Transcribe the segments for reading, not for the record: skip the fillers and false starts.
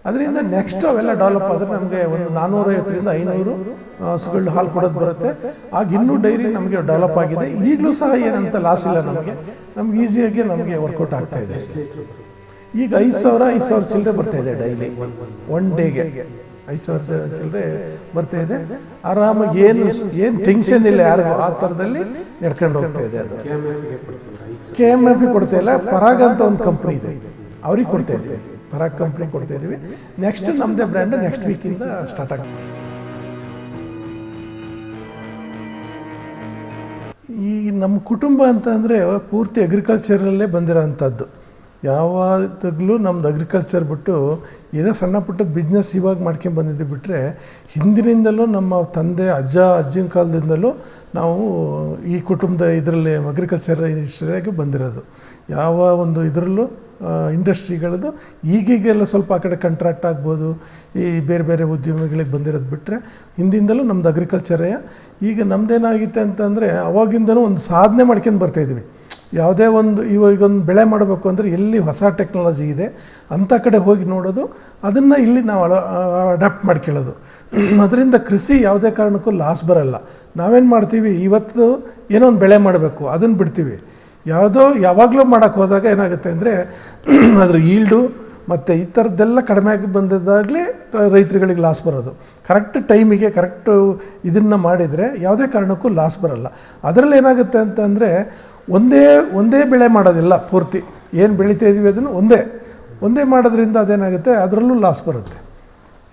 ಅದರಿಂದ ನೆಕ್ಸ್ಟ್ ಅವೆಲ್ಲ ಡೆವಲಪ್ ಆದರೆ ನಮಗೆ ಒಂದು 450ರಿಂದ 500 ಹಸುಗಳು ಹಾಲು ಕೊಡೋದು ಬರುತ್ತೆ. ಆಗ ಇನ್ನೂ ಡೈರಿ ನಮಗೆ ಡೆವಲಪ್ ಆಗಿದೆ. ಈಗಲೂ ಸಹ ಏನಂತ ಲಾಸ್ ಇಲ್ಲ ನಮಗೆ ಈಸಿಯಾಗಿ ನಮಗೆ ವರ್ಕೌಟ್ ಆಗ್ತಾ ಇದೆ. ಈಗ 5,000 ಚಿಲ್ಲರೆ ಬರ್ತಾಯಿದೆ ಡೈಲಿ, ಒನ್ ಡೇಗೆ 5,000 ಚಿಲ್ಲರೆ ಬರ್ತಾಯಿದೆ. ಆರಾಮಾಗಿ ಏನು ಟೆನ್ಷನ್ ಇಲ್ಲ ಯಾರಿಗೂ, ಆ ಥರದಲ್ಲಿ ನಡ್ಕೊಂಡು ಹೋಗ್ತಾ ಇದೆ. ಅದು KMF ಕೊಡ್ತಾ ಇಲ್ಲ, ಪರಾಗ್ ಅಂತ ಒಂದು ಕಂಪ್ನಿ ಇದೆ, ಅವ್ರಿಗೆ ಕೊಡ್ತಾ ಇದ್ದೀವಿ. ಪರಾಗ್ ಕಂಪ್ನಿ ಕೊಡ್ತಾ ಇದ್ದೀವಿ. ನೆಕ್ಸ್ಟ್ ನಮ್ಮದೇ ಬ್ರ್ಯಾಂಡ್ ನೆಕ್ಸ್ಟ್ ವೀಕಿಂದ ಸ್ಟಾರ್ಟ್ ಆಗುತ್ತೆ. ಈ ನಮ್ಮ ಕುಟುಂಬ ಅಂತ ಅಂದರೆ ಪೂರ್ತಿ ಅಗ್ರಿಕಲ್ಚರಲ್ಲೇ ಬಂದಿರೋವಂಥದ್ದು. ಯಾವಾಗಲೂ ನಮ್ಮದು ಅಗ್ರಿಕಲ್ಚರ್ ಬಿಟ್ಟು ಏನೋ ಸಣ್ಣ ಪುಟ್ಟದ ಬಿಸ್ನೆಸ್ ಇವಾಗ ಮಾಡ್ಕೊಂಡು ಬಂದಿದ್ದು ಬಿಟ್ಟರೆ, ಹಿಂದಿನಿಂದಲೂ ನಮ್ಮ ತಂದೆ ಅಜ್ಜಿನ ಕಾಲದಿಂದಲೂ ನಾವು ಈ ಕುಟುಂಬದ ಇದರಲ್ಲಿ ಅಗ್ರಿಕಲ್ಚರ್ ಇಂಡಸ್ಟ್ರಿಯಾಗಿ ಬಂದಿರೋದು. ಯಾವ ಒಂದು ಇದರಲ್ಲೂ ಇಂಡಸ್ಟ್ರಿಗಳದ್ದು ಈಗೀಗೆಲ್ಲ ಸ್ವಲ್ಪ ಆ ಕಡೆ ಕಾಂಟ್ರಾಕ್ಟ್ ಆಗ್ಬೋದು, ಈ ಬೇರೆ ಬೇರೆ ಉದ್ಯಮಿಗಳಿಗೆ ಬಂದಿರೋದು ಬಿಟ್ಟರೆ ಹಿಂದಿಂದಲೂ ನಮ್ಮದು ಅಗ್ರಿಕಲ್ಚರೇ. ಈಗ ನಮ್ಮದೇನಾಗಿತ್ತೆ ಅಂತಂದರೆ ಅವಾಗಿಂದನೂ ಒಂದು ಸಾಧನೆ ಮಾಡ್ಕೊಂಡು ಬರ್ತಾಯಿದ್ವಿ. ಯಾವುದೇ ಒಂದು ಇವಾಗೊಂದು ಬೆಳೆ ಮಾಡಬೇಕು ಅಂದರೆ ಎಲ್ಲಿ ಹೊಸ ಟೆಕ್ನಾಲಜಿ ಇದೆ ಅಂಥ ಕಡೆ ಹೋಗಿ ನೋಡೋದು, ಅದನ್ನು ಇಲ್ಲಿ ನಾವು ಅಡಾಪ್ಟ್ ಮಾಡ್ಕೊಳ್ಳೋದು. ಅದರಿಂದ ಕೃಷಿ ಯಾವುದೇ ಕಾರಣಕ್ಕೂ ಲಾಸ್ ಬರೋಲ್ಲ. ನಾವೇನು ಮಾಡ್ತೀವಿ, ಇವತ್ತು ಏನೋ ಒಂದು ಬೆಳೆ ಮಾಡಬೇಕು, ಅದನ್ನು ಬಿಡ್ತೀವಿ. ಯಾವಾಗಲೂ ಮಾಡೋಕ್ಕೆ ಹೋದಾಗ ಏನಾಗುತ್ತೆ ಅಂದರೆ ಅದ್ರ ಈಲ್ಡು ಮತ್ತು ಈ ಥರದ್ದೆಲ್ಲ ಕಡಿಮೆ ಆಗಿ ಬಂದಿದ್ದಾಗಲೇ ರೈತರುಗಳಿಗೆ ಲಾಸ್ ಬರೋದು. ಕರೆಕ್ಟ್ ಟೈಮಿಗೆ ಕರೆಕ್ಟು ಇದನ್ನು ಮಾಡಿದರೆ ಯಾವುದೇ ಕಾರಣಕ್ಕೂ ಲಾಸ್ ಬರೋಲ್ಲ. ಅದರಲ್ಲಿ ಏನಾಗುತ್ತೆ ಅಂತಂದರೆ ಒಂದೇ ಬೆಳೆ ಮಾಡೋದಿಲ್ಲ, ಪೂರ್ತಿ ಏನು ಬೆಳೀತಾ ಇದ್ದೀವಿ ಅದನ್ನು ಒಂದೇ ಮಾಡೋದ್ರಿಂದ ಅದೇನಾಗುತ್ತೆ, ಅದರಲ್ಲೂ ಲಾಸ್ ಬರುತ್ತೆ.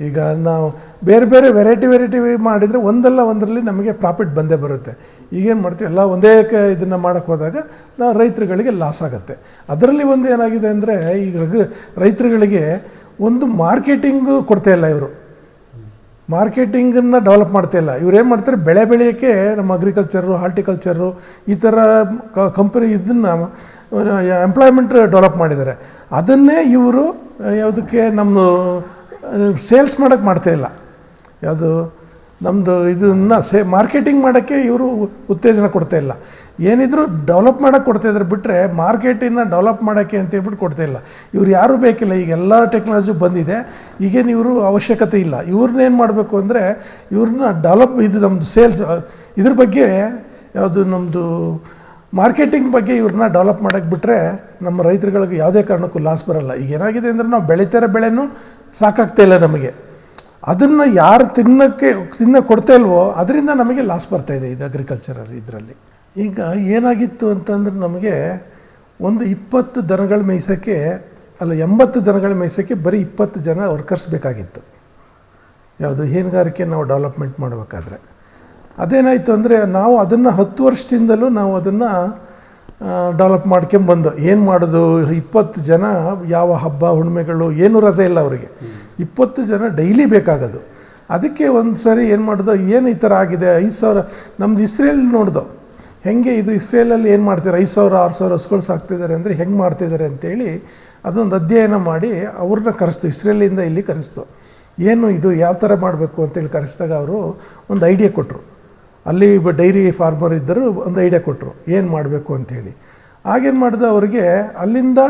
ಈಗ ನಾವು ಬೇರೆ ಬೇರೆ ವೆರೈಟಿ ಮಾಡಿದರೆ ಒಂದರಲ್ಲಿ ನಮಗೆ ಪ್ರಾಫಿಟ್ ಬಂದೇ ಬರುತ್ತೆ. ಈಗೇನು ಮಾಡ್ತೀವಿ, ಎಲ್ಲ ಒಂದೇ ಇದನ್ನು ಮಾಡೋಕ್ಕೆ ಹೋದಾಗ ನಾವು ರೈತರುಗಳಿಗೆ ಲಾಸ್ ಆಗುತ್ತೆ. ಅದರಲ್ಲಿ ಒಂದು ಏನಾಗಿದೆ ಅಂದರೆ, ಈಗ ರೈತರುಗಳಿಗೆ ಒಂದು ಮಾರ್ಕೆಟಿಂಗು ಕೊಡ್ತಾಯಿಲ್ಲ. ಇವರು ಮಾರ್ಕೆಟಿಂಗನ್ನು ಡೆವಲಪ್ ಮಾಡ್ತಾಯಿಲ್ಲ. ಇವ್ರು ಏನು ಮಾಡ್ತಾರೆ, ಬೆಳೆ ಬೆಳೆಯೋಕ್ಕೆ ನಮ್ಮ ಅಗ್ರಿಕಲ್ಚರು, ಹಾರ್ಟಿಕಲ್ಚರು ಈ ಥರ ಕಂಪನಿ ಇದನ್ನು ಎಂಪ್ಲಾಯ್ಮೆಂಟ್ ಡೆವಲಪ್ ಮಾಡಿದ್ದಾರೆ. ಅದನ್ನೇ ಇವರು ಯಾವುದಕ್ಕೆ ನಮ್ಮ ಸೇಲ್ಸ್ ಮಾಡೋಕ್ಕೆ ಮಾಡ್ತಾಯಿಲ್ಲ. ಯಾವುದು ನಮ್ಮದು ಇದನ್ನು ಮಾರ್ಕೆಟಿಂಗ್ ಮಾಡೋಕ್ಕೆ ಇವರು ಉತ್ತೇಜನ ಕೊಡ್ತಾಯಿಲ್ಲ. ಏನಿದ್ರು ಡೆವಲಪ್ ಮಾಡೋಕ್ಕೆ ಕೊಡ್ತಾಯಿದ್ರೆ ಬಿಟ್ಟರೆ ಮಾರ್ಕೆಟಿಂದ ಡೆವಲಪ್ ಮಾಡೋಕ್ಕೆ ಅಂತೇಳ್ಬಿಟ್ಟು ಕೊಡ್ತಾಯಿಲ್ಲ. ಇವ್ರು ಯಾರೂ ಬೇಕಿಲ್ಲ. ಈಗ ಎಲ್ಲ ಟೆಕ್ನಾಲಜಿ ಬಂದಿದೆ, ಈಗೇನು ಇವರು ಅವಶ್ಯಕತೆ ಇಲ್ಲ. ಇವ್ರನ್ನೇನು ಮಾಡಬೇಕು ಅಂದರೆ ಇವ್ರನ್ನ ಡೆವಲಪ್ ನಮ್ಮದು ಸೇಲ್ಸ್ ಇದ್ರ ಬಗ್ಗೆ ಯಾವುದು ನಮ್ಮದು ಮಾರ್ಕೆಟಿಂಗ್ ಬಗ್ಗೆ ಇವ್ರನ್ನ ಡೆವಲಪ್ ಮಾಡೋಕ್ಕೆ ಬಿಟ್ಟರೆ ನಮ್ಮ ರೈತರುಗಳಿಗೆ ಯಾವುದೇ ಕಾರಣಕ್ಕೂ ಲಾಸ್ ಬರೋಲ್ಲ. ಈಗ ಏನಾಗಿದೆ ಅಂದರೆ ನಾವು ಬೆಳೀತಿರೋ ಬೆಳೆನೂ ಸಾಕಾಗ್ತಾಯಿಲ್ಲ ನಮಗೆ. ಅದನ್ನು ಯಾರು ತಿನ್ನೋಕ್ಕೆ ಕೊಡ್ತಾ ಇಲ್ವೋ ಅದರಿಂದ ನಮಗೆ ಲಾಸ್ ಬರ್ತಾಯಿದೆ ಇದು ಅಗ್ರಿಕಲ್ಚರಲ್ ಇದರಲ್ಲಿ. ಈಗ ಏನಾಗಿತ್ತು ಅಂತಂದ್ರೆ ನಮಗೆ ಒಂದು 20 ದನಗಳ ಮೇಯ್ಸೋಕ್ಕೆ 80 ದನಗಳ ಮೇಯ್ಸೋಕ್ಕೆ ಬರೀ 20 ಜನ ವರ್ಕರ್ಸ್ ಬೇಕಾಗಿತ್ತು. ಯಾವುದು ಹೈನುಗಾರಿಕೆ ನಾವು ಡೆವಲಪ್ಮೆಂಟ್ ಮಾಡಬೇಕಾದ್ರೆ ಅದೇನಾಯಿತು ಅಂದರೆ ನಾವು ಅದನ್ನು 10 ವರ್ಷದಿಂದಲೂ ನಾವು ಅದನ್ನು ಡೆವಲಪ್ ಮಾಡ್ಕೊಂಬಂದು ಏನು ಮಾಡೋದು, 20 ಜನ ಯಾವ ಹಬ್ಬ ಹುಣ್ಣಿಮೆಗಳು ಏನೂ ರಜೆ ಇಲ್ಲ ಅವರಿಗೆ, 20 ಜನ ಡೈಲಿ ಬೇಕಾಗೋದು. ಅದಕ್ಕೆ ಒಂದು ಸರಿ ಏನು ಮಾಡೋದು, ಏನು ಈ ಥರ ಆಗಿದೆ, 5,000 ನಮ್ಮದು ಇಸ್ರೇಲ್ ನೋಡ್ದು ಹೆಂಗೆ ಇದು ಇಸ್ರೇಲಲ್ಲಿ ಏನು ಮಾಡ್ತಾರೆ, 5,000-6,000 ಹಸುಗಳು ಸಾಕ್ತಿದ್ದಾರೆ ಅಂದರೆ ಹೆಂಗೆ ಮಾಡ್ತಿದ್ದಾರೆ ಅಂತೇಳಿ ಅದೊಂದು ಅಧ್ಯಯನ ಮಾಡಿ ಅವ್ರನ್ನ ಕರೆಸ್ತು, ಇಸ್ರೇಲಿಂದ ಇಲ್ಲಿ ಕರೆಸ್ತು. ಏನು ಇದು ಯಾವ ಥರ ಮಾಡಬೇಕು ಅಂತೇಳಿ ಕರೆಸಿದಾಗ ಅವರು ಒಂದು ಐಡಿಯಾ ಕೊಟ್ಟರು. ಅಲ್ಲಿ ಡೈರಿ ಫಾರ್ಮರ್ ಇದ್ದರು, ಒಂದು ಐಡಿಯಾ ಕೊಟ್ಟರು ಏನು ಮಾಡಬೇಕು ಅಂಥೇಳಿ. ಆಗೇನು ಮಾಡಿದೆ, ಅವರಿಗೆ ಅಲ್ಲಿಂದ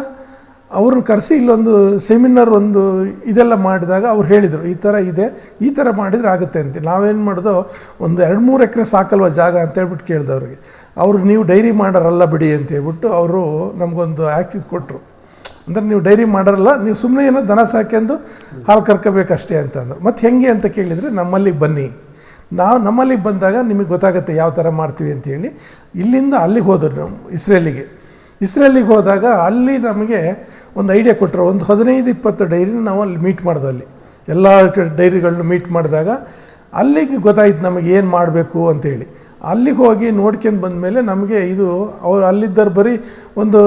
ಅವ್ರನ್ನ ಕರೆಸಿ ಇಲ್ಲೊಂದು ಸೆಮಿನಾರ್ ಒಂದು ಇದೆಲ್ಲ ಮಾಡಿದಾಗ ಅವ್ರು ಹೇಳಿದರು ಈ ಥರ ಇದೆ, ಈ ಥರ ಮಾಡಿದರೆ ಆಗುತ್ತೆ ಅಂತ. ನಾವೇನು ಮಾಡಿದೋ ಒಂದು 2-3 ಎಕರೆ ಸಾಕಲ್ವ ಜಾಗ ಅಂತೇಳ್ಬಿಟ್ಟು ಕೇಳಿದೆ ಅವ್ರಿಗೆ. ಅವರು ನೀವು ಡೈರಿ ಮಾಡೋರಲ್ಲ ಬಿಡಿ ಅಂತೇಳ್ಬಿಟ್ಟು ಅವರು ನಮಗೊಂದು ಆ್ಯಕ್ಟ್ ಇದು ಕೊಟ್ಟರು. ಅಂದರೆ ನೀವು ಡೈರಿ ಮಾಡೋರಲ್ಲ, ನೀವು ಸುಮ್ಮನೆ ಏನೋ ದನ ಸಾಕ್ಯಂದು ಹಾಲು ಕರ್ಕೋಬೇಕಷ್ಟೇ ಅಂತಂದರು. ಮತ್ತು ಹೆಂಗೆ ಅಂತ ಕೇಳಿದರೆ ನಮ್ಮಲ್ಲಿಗೆ ಬನ್ನಿ, ನಮ್ಮಲ್ಲಿಗೆ ಬಂದಾಗ ನಿಮಗೆ ಗೊತ್ತಾಗುತ್ತೆ ಯಾವ ಥರ ಮಾಡ್ತೀವಿ ಅಂತೇಳಿ. ಇಲ್ಲಿಂದ ಅಲ್ಲಿಗೆ ಹೋದರು ನಾವು ಇಸ್ರೇಲಿಗೆ ಹೋದಾಗ ಅಲ್ಲಿ ನಮಗೆ ಒಂದು ಐಡಿಯಾ ಕೊಟ್ಟರು. ಒಂದು 15-20 ಡೈರಿನ ನಾವು ಅಲ್ಲಿ ಮೀಟ್ ಮಾಡಿದ್ವು. ಅಲ್ಲಿ ಎಲ್ಲ ಡೈರಿಗಳನ್ನ ಮೀಟ್ ಮಾಡಿದಾಗ ಅಲ್ಲಿಗೆ ಗೊತ್ತಾಯ್ತು ನಮಗೆ ಏನು ಮಾಡಬೇಕು ಅಂತೇಳಿ. ಅಲ್ಲಿಗೆ ಹೋಗಿ ನೋಡ್ಕೊಂಡು ಬಂದಮೇಲೆ ನಮಗೆ ಇದು ಅವ್ರು ಅಲ್ಲಿದ್ದರು ಬರೀ ಒಂದು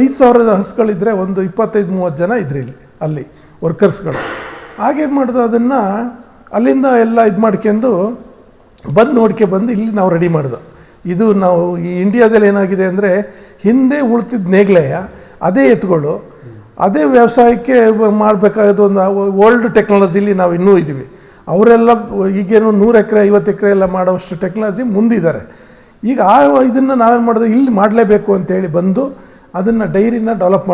5,000 ಹಸುಗಳಿದ್ದರೆ ಒಂದು 25-30 ಜನ ಇದ್ರಿ ಅಲ್ಲಿ ವರ್ಕರ್ಸ್ಗಳು. ಹಾಗೇನು ಮಾಡಿದ್ರು, ಅದನ್ನು ಅಲ್ಲಿಂದ ಎಲ್ಲ ಇದು ಮಾಡ್ಕೊಂಡು ನೋಡ್ಕೊಂಡು ಇಲ್ಲಿ ನಾವು ರೆಡಿ ಮಾಡಿದ್ವು. ಇದು ನಾವು ಈ ಇಂಡಿಯಾದಲ್ಲಿ ಏನಾಗಿದೆ ಅಂದರೆ ಹಿಂದೆ ಉಳ್ತಿದ್ದ ನೇಗ್ಲೆಯ ಅದೇ ಎತ್ತುಗಳು, ಅದೇ ವ್ಯವಸಾಯಕ್ಕೆ ಮಾಡಬೇಕಾಗೋದು. ಒಂದು ಓಲ್ಡ್ ಟೆಕ್ನಾಲಜಿಲಿ ನಾವು ಇನ್ನೂ ಇದ್ದೀವಿ. ಅವರೆಲ್ಲ ಈಗೇನು 100 ಎಕರೆ 50 ಎಕರೆ ಎಲ್ಲ ಮಾಡೋವಷ್ಟು ಟೆಕ್ನಾಲಜಿ ಮುಂದಿದ್ದಾರೆ. ಈಗ ಇದನ್ನು ನಾವೇನು ಮಾಡೋದು, ಇಲ್ಲಿ ಮಾಡಲೇಬೇಕು ಅಂತೇಳಿ ಬಂದು ಅದನ್ನು ಡೈರಿನ ಡೆವಲಪ್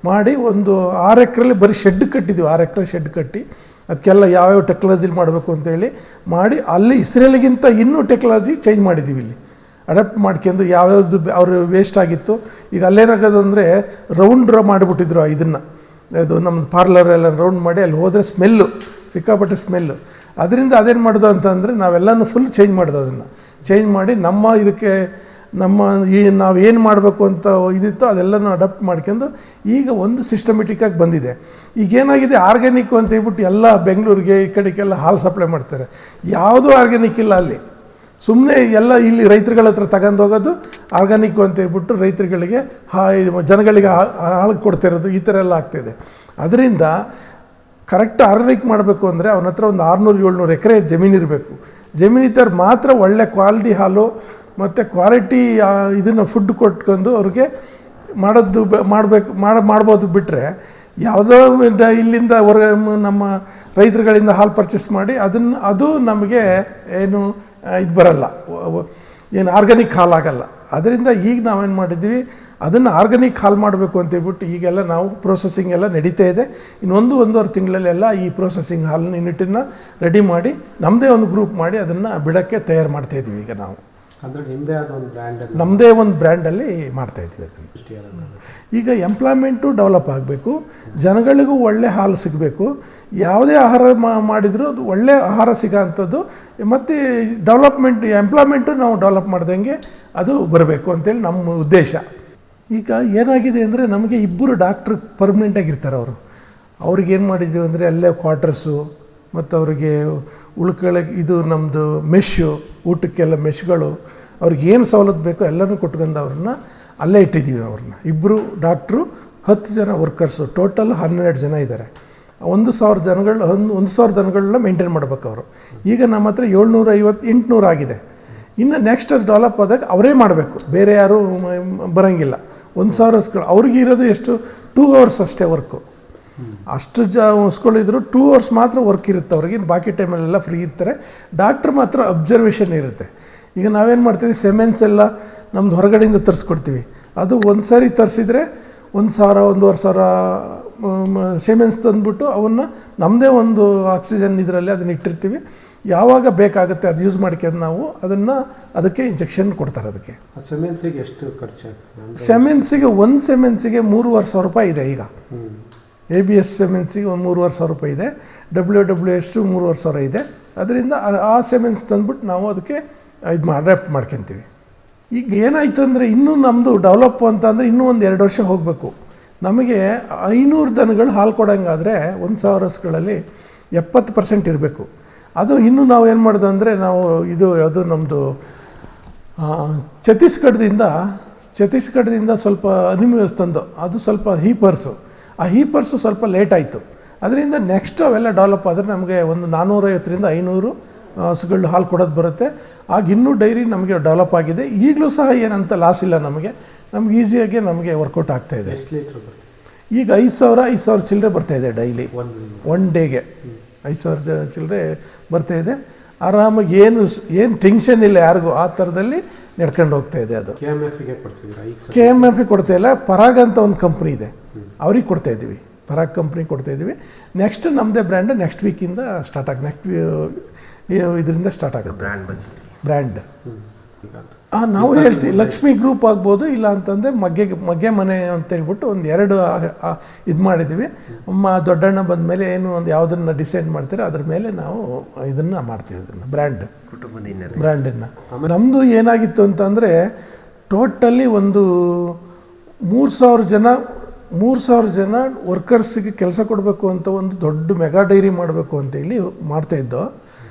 ಮಾಡಿ ಒಂದು 6 ಎಕರೆಲಿ ಬರೀ ಶೆಡ್ ಕಟ್ಟಿದ್ದೀವಿ. 6 ಎಕರೆ ಶೆಡ್ ಕಟ್ಟಿ ಅದಕ್ಕೆಲ್ಲ ಯಾವ್ಯಾವ ಟೆಕ್ನಾಲಜಿಲಿ ಮಾಡಬೇಕು ಅಂತೇಳಿ ಮಾಡಿ ಅಲ್ಲಿ ಇಸ್ರೇಲಿಗಿಂತ ಇನ್ನೂ ಟೆಕ್ನಾಲಜಿ ಚೇಂಜ್ ಮಾಡಿದ್ದೀವಿ. ಇಲ್ಲಿ ಅಡಾಪ್ಟ್ ಮಾಡ್ಕೊಂಡು ಯಾವ್ಯಾವುದು ಅವರು ವೇಸ್ಟ್ ಆಗಿತ್ತು. ಈಗ ಅಲ್ಲೇನಾಗೋದು ಅಂದರೆ ರೌಂಡ್ ಮಾಡಿಬಿಟ್ಟಿದ್ರು ಇದನ್ನು, ಅದು ನಮ್ಮದು ಪಾರ್ಲರ್ ಎಲ್ಲ ರೌಂಡ್ ಮಾಡಿ ಅಲ್ಲಿ ಹೋದರೆ ಸ್ಮೆಲ್ಲು, ಸಿಕ್ಕಾಪಟ್ಟೆ ಸ್ಮೆಲ್ಲು. ಅದರಿಂದ ಅದೇನು ಮಾಡೋದು ಅಂತಂದರೆ ನಾವೆಲ್ಲನೂ ಫುಲ್ ಚೇಂಜ್ ಮಾಡೋದು. ಅದನ್ನು ಚೇಂಜ್ ಮಾಡಿ ನಮ್ಮ ಇದಕ್ಕೆ ನಾವು ಏನು ಮಾಡಬೇಕು ಅಂತ ಇದಿತ್ತು ಅದೆಲ್ಲನೂ ಅಡಾಪ್ಟ್ ಮಾಡ್ಕೊಂಡು ಈಗ ಒಂದು ಸಿಸ್ಟಮೆಟಿಕ್ಕಾಗಿ ಬಂದಿದೆ. ಈಗೇನಾಗಿದೆ, ಆರ್ಗ್ಯಾನಿಕ್ ಅಂತ ಹೇಳ್ಬಿಟ್ಟು ಎಲ್ಲ ಬೆಂಗಳೂರಿಗೆ ಈ ಕಡೆಗೆಲ್ಲ ಹಾಲು ಸಪ್ಲೈ ಮಾಡ್ತಾರೆ. ಯಾವುದೂ ಆರ್ಗ್ಯಾನಿಕ್ ಇಲ್ಲ ಅಲ್ಲಿ. ಸುಮ್ಮನೆ ಎಲ್ಲ ಇಲ್ಲಿ ರೈತರುಗಳ ಹತ್ರ ತಗೊಂಡು ಹೋಗೋದು ಆರ್ಗ್ಯಾನಿಕ್ ಅಂತ ಹೇಳ್ಬಿಟ್ಟು ರೈತರುಗಳಿಗೆ ಜನಗಳಿಗೆ ಹಾಲು ಕೊಡ್ತಿರೋದು, ಈ ಥರ ಎಲ್ಲ ಆಗ್ತಾಯಿದೆ. ಅದರಿಂದ ಕರೆಕ್ಟ್ ಆರ್ಗ್ಯಾನಿಕ್ ಮಾಡಬೇಕು ಅಂದರೆ ಅವನ ಹತ್ರ ಒಂದು 600-700 ಎಕರೆ ಜಮೀನಿರಬೇಕು. ಜಮೀನಿದ್ದವ್ರು ಮಾತ್ರ ಒಳ್ಳೆ ಕ್ವಾಲಿಟಿ ಹಾಲು ಮತ್ತು ಕ್ವಾಲಿಟಿ ಇದನ್ನು ಫುಡ್ ಕೊಟ್ಕೊಂಡು ಅವ್ರಿಗೆ ಮಾಡ್ಬೋದು. ಬಿಟ್ಟರೆ ಯಾವುದೋ ಇಲ್ಲಿಂದ ನಮ್ಮ ರೈತರುಗಳಿಂದ ಹಾಲು ಪರ್ಚೇಸ್ ಮಾಡಿ ಅದು ನಮಗೆ ಏನು ಇದು ಬರಲ್ಲ, ಏನು ಆರ್ಗ್ಯಾನಿಕ್ ಹಾಲಾಗಲ್ಲ. ಅದರಿಂದ ಈಗ ನಾವೇನು ಮಾಡಿದ್ದೀವಿ, ಅದನ್ನು ಆರ್ಗ್ಯಾನಿಕ್ ಹಾಲು ಮಾಡಬೇಕು ಅಂತೇಳ್ಬಿಟ್ಟು ಈಗೆಲ್ಲ ನಾವು ಪ್ರೋಸೆಸಿಂಗ್ ಎಲ್ಲ ನಡೀತಾ ಇದೆ. ಇನ್ನೊಂದು 1.5 ತಿಂಗಳಲ್ಲೆಲ್ಲ ಈ ಪ್ರೋಸೆಸಿಂಗ್ ಹಾಲಿನ ಯೂನಿಟನ್ನು ರೆಡಿ ಮಾಡಿ ನಮ್ಮದೇ ಒಂದು ಗ್ರೂಪ್ ಮಾಡಿ ಅದನ್ನು ಬಿಡೋಕ್ಕೆ ತಯಾರು ಮಾಡ್ತಾಯಿದ್ವಿ. ಈಗ ನಾವು ನಮ್ಮದೇ ಒಂದು ಬ್ರ್ಯಾಂಡಲ್ಲಿ ಮಾಡ್ತಾಯಿದ್ವಿ ಅದನ್ನು. ಈಗ ಎಂಪ್ಲಾಯ್ಮೆಂಟು ಡೆವಲಪ್ ಆಗಬೇಕು, ಜನಗಳಿಗೂ ಒಳ್ಳೆ ಹಾಲು ಸಿಗಬೇಕು. ಯಾವುದೇ ಆಹಾರ ಮಾಡಿದರೂ ಅದು ಒಳ್ಳೆ ಆಹಾರ ಸಿಗೋ ಅಂಥದ್ದು, ಮತ್ತು ಎಂಪ್ಲಾಯ್ಮೆಂಟು ನಾವು ಡೆವಲಪ್ ಮಾಡ್ದಂಗೆ ಅದು ಬರಬೇಕು ಅಂತೇಳಿ ನಮ್ಮ ಉದ್ದೇಶ. ಈಗ ಏನಾಗಿದೆ ಅಂದರೆ ನಮಗೆ 2 ಡಾಕ್ಟ್ರು ಪರ್ಮನೆಂಟಾಗಿರ್ತಾರೆ. ಅವ್ರಿಗೇನು ಮಾಡಿದ್ದೀವಿ ಅಂದರೆ ಅಲ್ಲೇ ಕ್ವಾರ್ಟರ್ಸು ಮತ್ತು ಅವರಿಗೆ ಉಳ್ಕೊಳ್ಳೋಕೆ ಇದು ನಮ್ಮದು ಮೆಶ್ಶು, ಊಟಕ್ಕೆಲ್ಲ ಮೆಶ್ಗಳು, ಅವ್ರಿಗೇನು ಸವಲತ್ತು ಬೇಕೋ ಎಲ್ಲನೂ ಕೊಟ್ಕೊಂಡು ಅವ್ರನ್ನ ಅಲ್ಲೇ ಇಟ್ಟಿದ್ದೀವಿ. 2 ಡಾಕ್ಟ್ರು 10 ಜನ ವರ್ಕರ್ಸು, ಟೋಟಲ್ 12 ಜನ ಇದ್ದಾರೆ. 1,000 ದನಗಳನ್ನ ಮೇಂಟೈನ್ ಮಾಡ್ಬೇಕು ಅವರು. ಈಗ ನಮ್ಮ ಹತ್ರ 750-800 ಆಗಿದೆ. ಇನ್ನು ನೆಕ್ಸ್ಟ್ ಅದು ಡೆವಲಪ್ ಆದಾಗ ಅವರೇ ಮಾಡಬೇಕು, ಬೇರೆ ಯಾರೂ ಬರೋಂಗಿಲ್ಲ. 1,000 ಹಸುಗಳು ಅವ್ರಿಗೆ ಇರೋದು ಎಷ್ಟು 2 ಅವರ್ಸ್ ಅಷ್ಟೇ ವರ್ಕು. ಅಷ್ಟು ಹಸುಗಳಿದ್ರು 2 ಅವರ್ಸ್ ಮಾತ್ರ ವರ್ಕ್ ಇರುತ್ತೆ ಅವ್ರಿಗೆ, ಬಾಕಿ ಟೈಮಲ್ಲೆಲ್ಲ ಫ್ರೀ ಇರ್ತಾರೆ. ಡಾಕ್ಟ್ರ್ ಮಾತ್ರ ಅಬ್ಸರ್ವೇಷನ್ ಇರುತ್ತೆ. ಈಗ ನಾವೇನು ಮಾಡ್ತೀವಿ, ಸೆಮೆನ್ಸ್ ಎಲ್ಲ ನಮ್ದು ಹೊರಗಡೆಯಿಂದ ತರಿಸ್ಕೊಡ್ತೀವಿ. ಅದು ಒಂದು ಸಾರಿ ತರಿಸಿದ್ರೆ 1,000-1,500 ಸೆಮೆನ್ಸ್ ತಂದುಬಿಟ್ಟು ಅವನ್ನ ನಮ್ಮದೇ ಒಂದು ಆಕ್ಸಿಜನ್ ಇದರಲ್ಲಿ ಅದನ್ನ ಇಟ್ಟಿರ್ತೀವಿ. ಯಾವಾಗ ಬೇಕಾಗುತ್ತೆ ಅದು ಯೂಸ್ ಮಾಡ್ಕೊಂಡು ನಾವು ಅದಕ್ಕೆ ಇಂಜೆಕ್ಷನ್ ಕೊಡ್ತಾರೆ. ಅದಕ್ಕೆ ಸೆಮೆನ್ಸಿಗೆ ಎಷ್ಟು ಖರ್ಚಾಗ್ತದೆ? ಸೆಮೆನ್ಸಿಗೆ ಒಂದು ಸೆಮೆನ್ಸಿಗೆ 3,500 ರೂಪಾಯಿ ಇದೆ. ಈಗ ABS ಸೆಮೆನ್ಸಿಗೆ ಒಂದು 3,500 ರೂಪಾಯಿ ಇದೆ. WWS 3,500 ಇದೆ. ಅದರಿಂದ ಆ ಸೆಮೆನ್ಸ್ ತಂದುಬಿಟ್ಟು ನಾವು ಅದಕ್ಕೆ ಅಡಾಪ್ಟ್ ಮಾಡ್ಕೊತೀವಿ. ಈಗ ಏನಾಯಿತು ಅಂದರೆ ಇನ್ನೂ ನಮ್ಮದು ಡೆವಲಪ್ ಅಂತಂದರೆ ಇನ್ನೂ ಒಂದು 2 ವರ್ಷ ಹೋಗಬೇಕು. ನಮಗೆ 500 ದನಗಳು ಹಾಲು ಕೊಡೋಂಗಾದರೆ 1,000 ಹಸುಗಳಲ್ಲಿ 70% ಇರಬೇಕು. ಅದು ಇನ್ನೂ ನಾವು ಏನು ಮಾಡೋದು ಅಂದರೆ ನಾವು ಅದು ನಮ್ಮದು ಛತ್ತೀಸ್ಗಢದಿಂದ ಸ್ವಲ್ಪ ಅನಿಮಲ್ಸ್ ತಂದು ಅದು ಸ್ವಲ್ಪ ಹೀಪರ್ಸು ಸ್ವಲ್ಪ ಲೇಟ್ ಆಯಿತು. ಅದರಿಂದ ನೆಕ್ಸ್ಟ್ ಅವೆಲ್ಲ ಡೆವಲಪ್ ಆದರೆ ನಮಗೆ ಒಂದು 450-500 ಹಸುಗಳು ಹಾಲು ಕೊಡೋದು ಬರುತ್ತೆ. ಆಗ ಇನ್ನೂ ಡೈರಿ ನಮಗೆ ಡೆವಲಪ್ ಆಗಿದೆ. ಈಗಲೂ ಸಹ ಏನಂತ ಲಾಸ್ ಇಲ್ಲ ನಮಗೆ ಈಸಿಯಾಗಿ ನಮಗೆ ವರ್ಕೌಟ್ ಆಗ್ತಾಯಿದೆ. ಈಗ 5,000 ಚಿಲ್ಲರೆ ಬರ್ತಾಯಿದೆ ಡೈಲಿ. ಒನ್ ಡೇಗೆ 5,000 ಚಿಲ್ಲರೆ ಬರ್ತಾಯಿದೆ. ಆರಾಮಾಗಿ ಏನು ಟೆನ್ಷನ್ ಇಲ್ಲ ಯಾರಿಗೂ. ಆ ಥರದಲ್ಲಿ ನಡ್ಕೊಂಡು ಹೋಗ್ತಾಯಿದೆ. ಅದು KMF ಕೊಡ್ತಾಯಿಲ್ಲ, ಪರಾಗ್ ಅಂತ ಒಂದು ಕಂಪ್ನಿ ಇದೆ, ಅವ್ರಿಗೆ ಕೊಡ್ತಾಯಿದ್ದೀವಿ. ಪರಾಗ್ ಕಂಪ್ನಿ ಕೊಡ್ತಾಯಿದ್ದೀವಿ. ನೆಕ್ಸ್ಟ್ ನಮ್ಮದೇ ಬ್ರ್ಯಾಂಡ್ ನೆಕ್ಸ್ಟ್ ವೀಕಿಂದ ಸ್ಟಾರ್ಟ್ ಇದರಿಂದ ಸ್ಟಾರ್ಟ್ ಆಗುತ್ತೆ ಬ್ರ್ಯಾಂಡ್. ನಾವು ಹೇಳ್ತೀವಿ ಲಕ್ಷ್ಮಿ ಗ್ರೂಪ್ ಆಗ್ಬೋದು, ಇಲ್ಲ ಅಂತಂದರೆ ಮಗ್ಗೆ ಮನೆ ಅಂತ ಹೇಳ್ಬಿಟ್ಟು ಒಂದು 2 ಇದು ಮಾಡಿದ್ದೀವಿ. ದೊಡ್ಡಣ್ಣ ಬಂದ ಮೇಲೆ ಏನು ಒಂದು ಯಾವುದನ್ನು ಡಿಸೈಡ್ ಮಾಡ್ತಾರೆ ಅದ್ರ ಮೇಲೆ ನಾವು ಇದನ್ನು ಮಾಡ್ತೀವಿ. ಇದನ್ನು ಬ್ರ್ಯಾಂಡನ್ನು ನಮ್ಮದು ಏನಾಗಿತ್ತು ಅಂತಂದರೆ ಟೋಟಲಿ ಒಂದು 3,000 ಜನ ವರ್ಕರ್ಸಿಗೆ ಕೆಲಸ ಕೊಡಬೇಕು ಅಂತ ಒಂದು ದೊಡ್ಡ ಮೆಗಾ ಡೈರಿ ಮಾಡಬೇಕು ಅಂತೇಳಿ ಮಾಡ್ತಾಯಿದ್ದೋ.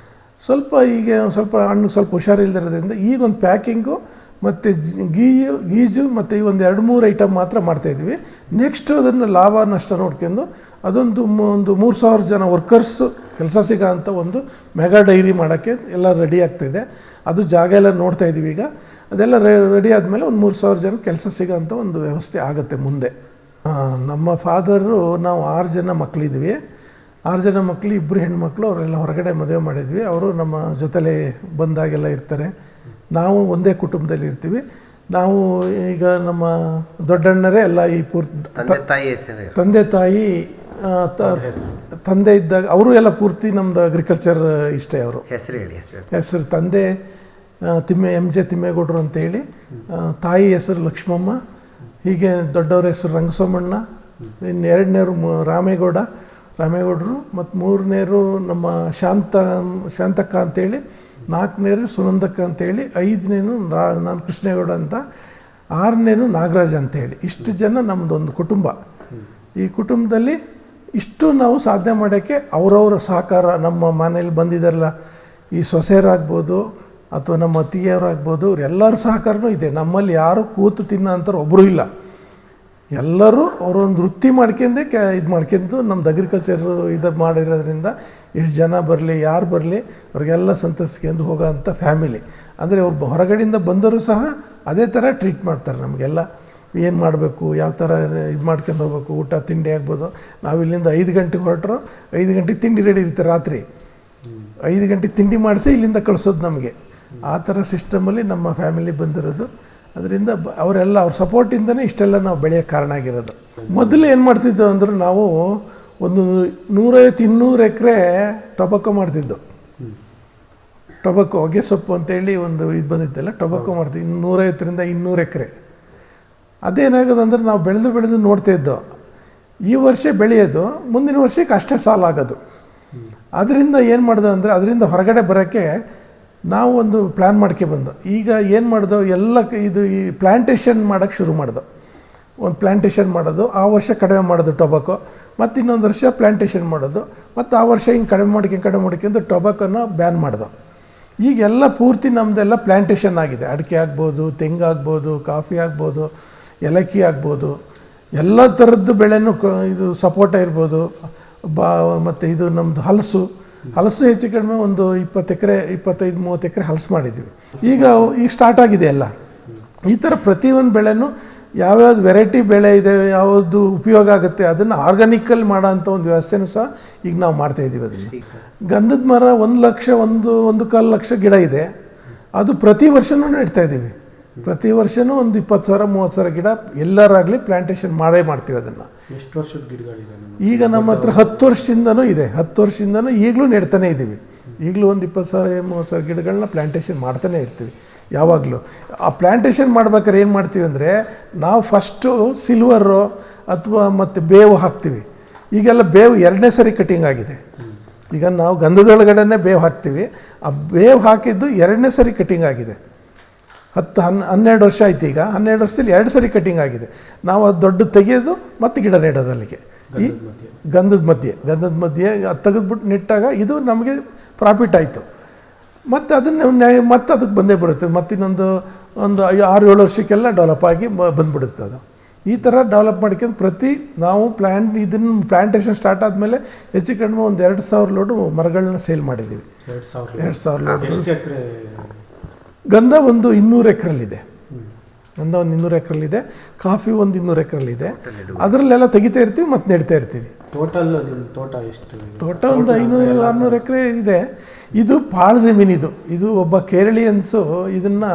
ಸ್ವಲ್ಪ ಹಣ್ಣು ಸ್ವಲ್ಪ ಹುಷಾರಿಲ್ಲದಿರೋದ್ರಿಂದ ಈಗ ಒಂದು ಪ್ಯಾಕಿಂಗು ಮತ್ತು ಗೀಜು ಮತ್ತು ಈ ಒಂದು 2-3 ಐಟಮ್ ಮಾತ್ರ ಮಾಡ್ತಾಯಿದ್ವಿ. ನೆಕ್ಸ್ಟ್ ಅದನ್ನು ಲಾಭ ನಷ್ಟ ನೋಡ್ಕೊಂಡು ಅದೊಂದು 3,000 ಜನ ವರ್ಕರ್ಸ್ ಕೆಲಸ ಸಿಗೋ ಅಂಥ ಒಂದು ಮೆಗಾ ಡೈರಿ ಮಾಡೋಕ್ಕೆ ಎಲ್ಲ ರೆಡಿ ಆಗ್ತಾಯಿದೆ. ಅದು ಜಾಗ ಎಲ್ಲ ನೋಡ್ತಾಯಿದ್ದೀವಿ. ಈಗ ಅದೆಲ್ಲ ರೆಡಿ ಆದಮೇಲೆ ಒಂದು 3,000 ಜನ ಕೆಲಸ ಸಿಗೋ ಅಂಥ ಒಂದು ವ್ಯವಸ್ಥೆ ಆಗುತ್ತೆ ಮುಂದೆ. ನಮ್ಮ ಫಾದರು ನಾವು 6 ಜನ ಮಕ್ಕಳಿದ್ವಿ. 6 ಜನ ಮಕ್ಕಳು, 2 ಹೆಣ್ಮಕ್ಳು, ಅವರೆಲ್ಲ ಹೊರಗಡೆ ಮದುವೆ ಮಾಡಿದ್ವಿ. ಅವರು ನಮ್ಮ ಜೊತೆಲೇ ಬಂದಾಗೆಲ್ಲ ಇರ್ತಾರೆ. ನಾವು ಒಂದೇ ಕುಟುಂಬದಲ್ಲಿ ಇರ್ತೀವಿ. ನಾವು ಈಗ ನಮ್ಮ ದೊಡ್ಡಣ್ಣರೇ ಎಲ್ಲ ಈ ಪೂರ್ತಿ ತಂದೆ ತಾಯಿ ಹೆಸರು ತಂದೆ ತಾಯಿ ತಂದೆ ಇದ್ದಾಗ ಅವರು ಎಲ್ಲ ಪೂರ್ತಿ ನಮ್ಮದು ಅಗ್ರಿಕಲ್ಚರ್ ಇಷ್ಟೇ ಅವರು ಹೆಸರು ಹೇಳಿ ಹೆಸರು ತಂದೆ ಎಮ್ ಜೆ ತಿಮ್ಮೇಗೌಡರು ಅಂತೇಳಿ, ತಾಯಿ ಹೆಸರು ಲಕ್ಷ್ಮಮ್ಮ, ಹೀಗೆ ದೊಡ್ಡವ್ರ ಹೆಸರು ರಂಗಸೋಮಣ್ಣ, ಇನ್ನು ಎರಡನೇರು ರಾಮೇಗೌಡರು, ಮತ್ತು ಮೂರನೇರು ನಮ್ಮ ಶಾಂತಕ್ಕ ಅಂತೇಳಿ, ನಾಲ್ಕನೇರು ಸುನಂದಕ್ಕ ಅಂತೇಳಿ, ಐದನೇನು ನಾನು ಕೃಷ್ಣೇಗೌಡ ಅಂತ, ಆರನೇನು ನಾಗರಾಜ ಅಂತೇಳಿ. ಇಷ್ಟು ಜನ ನಮ್ಮದೊಂದು ಕುಟುಂಬ. ಈ ಕುಟುಂಬದಲ್ಲಿ ಇಷ್ಟು ನಾವು ಸಾಧನೆ ಮಾಡೋಕ್ಕೆ ಅವರವರ ಸಹಕಾರ, ನಮ್ಮ ಮನೇಲಿ ಬಂದಿದ್ದಾರಲ್ಲ ಈ ಸೊಸೆಯರಾಗ್ಬೋದು ಅಥವಾ ನಮ್ಮ ಅತ್ತಿಗೆಯವರಾಗ್ಬೋದು, ಇವರೆಲ್ಲರ ಸಹಕಾರನೂ ಇದೆ. ನಮ್ಮಲ್ಲಿ ಯಾರು ಕೂತು ತಿನ್ನೋ ಅಂತಾರೆ ಒಬ್ಬರೂ ಇಲ್ಲ. ಎಲ್ಲರೂ ಅವರೊಂದು ವೃತ್ತಿ ಮಾಡ್ಕೊಂಡೆ ಇದು ಮಾಡ್ಕೊಂಡು ನಮ್ಮದು ಅಗ್ರಿಕಲ್ಚರ್ ಇದು ಮಾಡಿರೋದ್ರಿಂದ ಎಷ್ಟು ಜನ ಬರಲಿ ಯಾರು ಬರಲಿ ಅವ್ರಿಗೆಲ್ಲ ಸಂತೈಸ್ಕೊಂಡು ಹೋಗೋ ಅಂಥ ಫ್ಯಾಮಿಲಿ. ಅಂದರೆ ಅವ್ರು ಹೊರಗಡೆಯಿಂದ ಬಂದರೂ ಸಹ ಅದೇ ಥರ ಟ್ರೀಟ್ ಮಾಡ್ತಾರೆ. ನಮಗೆಲ್ಲ ಏನು ಮಾಡಬೇಕು, ಯಾವ ಥರ ಇದು ಮಾಡ್ಕೊಂಡು ಹೋಗ್ಬೇಕು, ಊಟ ತಿಂಡಿ ಆಗ್ಬೋದು. ನಾವು ಇಲ್ಲಿಂದ 5 ಗಂಟೆಗೆ ಹೊರಟರು, 5 ಗಂಟೆಗೆ ತಿಂಡಿ ರೆಡಿ ಇರುತ್ತೆ. ರಾತ್ರಿ 5 ಗಂಟೆಗೆ ತಿಂಡಿ ಮಾಡಿಸಿ ಇಲ್ಲಿಂದ ಕಳಿಸೋದು ನಮಗೆ. ಆ ಥರ ಸಿಸ್ಟಮಲ್ಲಿ ನಮ್ಮ ಫ್ಯಾಮಿಲಿ ಬಂದಿರೋದು. ಅದರಿಂದ ಅವರೆಲ್ಲ ಅವ್ರ ಸಪೋರ್ಟಿಂದನೇ ಇಷ್ಟೆಲ್ಲ ನಾವು ಬೆಳೆಯೋಕ್ಕೆ ಕಾರಣ ಆಗಿರೋದು. ಮೊದಲು ಏನು ಮಾಡ್ತಿದ್ದೋ ಅಂದ್ರೆ ನಾವು ಒಂದು 150-200 ಎಕರೆ ಟೊಬಾಕೊ ಮಾಡ್ತಿದ್ದೋ. ಟೊಬಾಕೊ ಹೊಗೆ ಸೊಪ್ಪು ಅಂತೇಳಿ ಒಂದು ಇದು ಬಂದಿತ್ತಲ್ಲ, ಟೊಬಾಕೊ ಮಾಡ್ತಿದ್ವಿ 150-200 ಎಕರೆ. ಅದೇನಾಗೋದಂದ್ರೆ ನಾವು ಬೆಳೆದು ನೋಡ್ತಾ ಇದ್ದೋ, ಈ ವರ್ಷ ಬೆಳೆಯೋದು ಮುಂದಿನ ವರ್ಷಕ್ಕೆ ಅಷ್ಟೇ ಸಾಲ ಆಗೋದು. ಅದರಿಂದ ಏನು ಮಾಡ್ದೋ ಅಂದರೆ ಅದರಿಂದ ಹೊರಗಡೆ ಬರೋಕ್ಕೆ ನಾವು ಒಂದು ಪ್ಲ್ಯಾನ್ ಬಂದು ಈಗ ಏನು ಮಾಡ್ದೋ ಎಲ್ಲ ಇದು ಈ ಪ್ಲ್ಯಾಂಟೇಷನ್ ಮಾಡೋಕ್ಕೆ ಶುರು ಮಾಡ್ದೋ. ಒಂದು ಪ್ಲ್ಯಾಂಟೇಷನ್ ಮಾಡೋದು, ಆ ವರ್ಷ ಕಡಿಮೆ ಮಾಡೋದು ಟೊಬಾಕೊ, ಮತ್ತು ಇನ್ನೊಂದು ವರ್ಷ ಪ್ಲ್ಯಾಂಟೇಷನ್ ಮಾಡೋದು, ಮತ್ತು ಆ ವರ್ಷ ಹಿಂಗೆ ಕಡಿಮೆ ಮಾಡ್ಕೊಂಡು ಟೊಬಾಕೊನ ಬ್ಯಾನ್ ಮಾಡ್ದೋ. ಈಗೆಲ್ಲ ಪೂರ್ತಿ ನಮ್ಮದೆಲ್ಲ ಪ್ಲ್ಯಾಂಟೇಷನ್ ಆಗಿದೆ. ಅಡಿಕೆ ಆಗ್ಬೋದು, ತೆಂಗಾಗ್ಬೋದು, ಕಾಫಿ ಆಗ್ಬೋದು, ಏಲಕ್ಕಿ ಆಗ್ಬೋದು, ಎಲ್ಲ ಥರದ್ದು ಬೆಳೆನೂ ಇದು ಸಪೋಟ ಇರ್ಬೋದು, ಮತ್ತು ಇದು ನಮ್ಮದು ಹಲಸು ಹೆಚ್ಚು ಕಡಿಮೆ ಒಂದು 20 ಎಕರೆ 25-30 ಎಕರೆ ಹಲಸು ಮಾಡಿದ್ದೀವಿ. ಈಗ ಸ್ಟಾರ್ಟ್ ಆಗಿದೆ ಎಲ್ಲ. ಈ ಥರ ಪ್ರತಿಯೊಂದು ಬೆಳೆನೂ ಯಾವ್ಯಾವ್ದು ವೆರೈಟಿ ಬೆಳೆ ಇದೆ, ಯಾವುದು ಉಪಯೋಗ ಆಗುತ್ತೆ ಅದನ್ನು ಆರ್ಗಾನಿಕಲ್ಲಿ ಮಾಡೋ ಅಂಥ ಒಂದು ವ್ಯವಸ್ಥೆನೂ ಸಹ ಈಗ ನಾವು ಮಾಡ್ತಾಯಿದ್ದೀವಿ. ಅದನ್ನು ಗಂಧದ ಮರ 1-1.25 ಲಕ್ಷ ಗಿಡ ಇದೆ. ಅದು ಪ್ರತಿ ವರ್ಷವೂ ನೆಡ್ತಾಯಿದ್ದೀವಿ. ಪ್ರತಿ ವರ್ಷವೂ ಒಂದು 20,000-30,000 ಗಿಡ ಎಲ್ಲರಾಗಲಿ ಪ್ಲ್ಯಾಂಟೇಷನ್ ಮಾಡ್ತೀವಿ. ಅದನ್ನು ಎಷ್ಟು ವರ್ಷದ ಗಿಡಗಳಿದೆ? ಈಗ ನಮ್ಮ ಹತ್ರ 10 ವರ್ಷದಿಂದನೂ ಇದೆ. 10 ವರ್ಷದಿಂದನೂ ಈಗಲೂ ನೆಡ್ತಾನೆ ಇದ್ದೀವಿ. ಈಗಲೂ ಒಂದು 20,000-30,000 ಗಿಡಗಳನ್ನ ಪ್ಲ್ಯಾಂಟೇಷನ್ ಮಾಡ್ತಾನೆ ಇರ್ತೀವಿ ಯಾವಾಗಲೂ. ಆ ಪ್ಲ್ಯಾಂಟೇಷನ್ ಮಾಡ್ಬೇಕಾದ್ರೆ ಏನು ಮಾಡ್ತೀವಿ ಅಂದರೆ ನಾವು ಫಸ್ಟು ಸಿಲ್ವರು ಅಥವಾ ಮತ್ತು ಬೇವು ಹಾಕ್ತೀವಿ. ಈಗೆಲ್ಲ ಬೇವು 2ನೇ ಸರಿ ಕಟಿಂಗ್ ಆಗಿದೆ. ಈಗ ನಾವು ಗಂಧದೊಳಗಡೆ ಬೇವು ಹಾಕ್ತೀವಿ. ಆ ಬೇವು ಹಾಕಿದ್ದು 2ನೇ ಸರಿ ಕಟಿಂಗ್ ಆಗಿದೆ. 12 ವರ್ಷ ಆಯ್ತು. ಈಗ 12 ವರ್ಷದಲ್ಲಿ 2 ಸರಿ ಕಟಿಂಗ್ ಆಗಿದೆ. ನಾವು ಅದು ದೊಡ್ಡ ತೆಗೆಯೋದು ಮತ್ತು ಗಿಡ ನೆಡೋದು ಅಲ್ಲಿಗೆ. ಈ ಗಂಧದ ಮಧ್ಯೆ ಅದು ತೆಗೆದ್ಬಿಟ್ಟು ನೆಟ್ಟಾಗ ಇದು ನಮಗೆ ಪ್ರಾಫಿಟ್ ಆಯಿತು. ಮತ್ತು ಅದನ್ನು ಮತ್ತೆ ಅದಕ್ಕೆ ಬಂದೇ ಬರುತ್ತೆ. ಮತ್ತು ಇನ್ನೊಂದು 6-7 ವರ್ಷಕ್ಕೆಲ್ಲ ಡೆವಲಪ್ ಆಗಿ ಬಂದ್ಬಿಡುತ್ತೆ ಅದು. ಈ ಥರ ಡೆವಲಪ್ ಮಾಡ್ಕೊಂಡು ನಾವು ಪ್ಲ್ಯಾಂಟೇಷನ್ ಸ್ಟಾರ್ಟ್ ಆದಮೇಲೆ ಹೆಚ್ಚು ಕಡಿಮೆ ಒಂದು 2,000 ಲೋಡು ಮರಗಳನ್ನ ಸೇಲ್ ಮಾಡಿದ್ದೀವಿ. 2,000 ಲೋಡು. ಗಂಧ ಒಂದು 200 ಎಕರೆಲ್ಲಿದೆ. ಒಂದು 200 ಎಕರೆಲ್ಲಿದೆ. ಕಾಫಿ ಒಂದು 200 ಎಕರೆಲ್ಲಿದೆ. ಅದರಲ್ಲೆಲ್ಲ ತೆಗಿತಾ ಇರ್ತೀವಿ ಮತ್ತು ನೆಡ್ತಾ ಇರ್ತೀವಿ. ಟೋಟಲ್ ನಿಮ್ಮ ತೋಟ ಎಷ್ಟು? ತೋಟ ಒಂದು 500-600 ಎಕರೆ ಇದೆ. ಇದು ಪಾಳು ಜಮೀನಿದು. ಇದು ಒಬ್ಬ ಕೇರಳಿಯನ್ಸು ಇದನ್ನು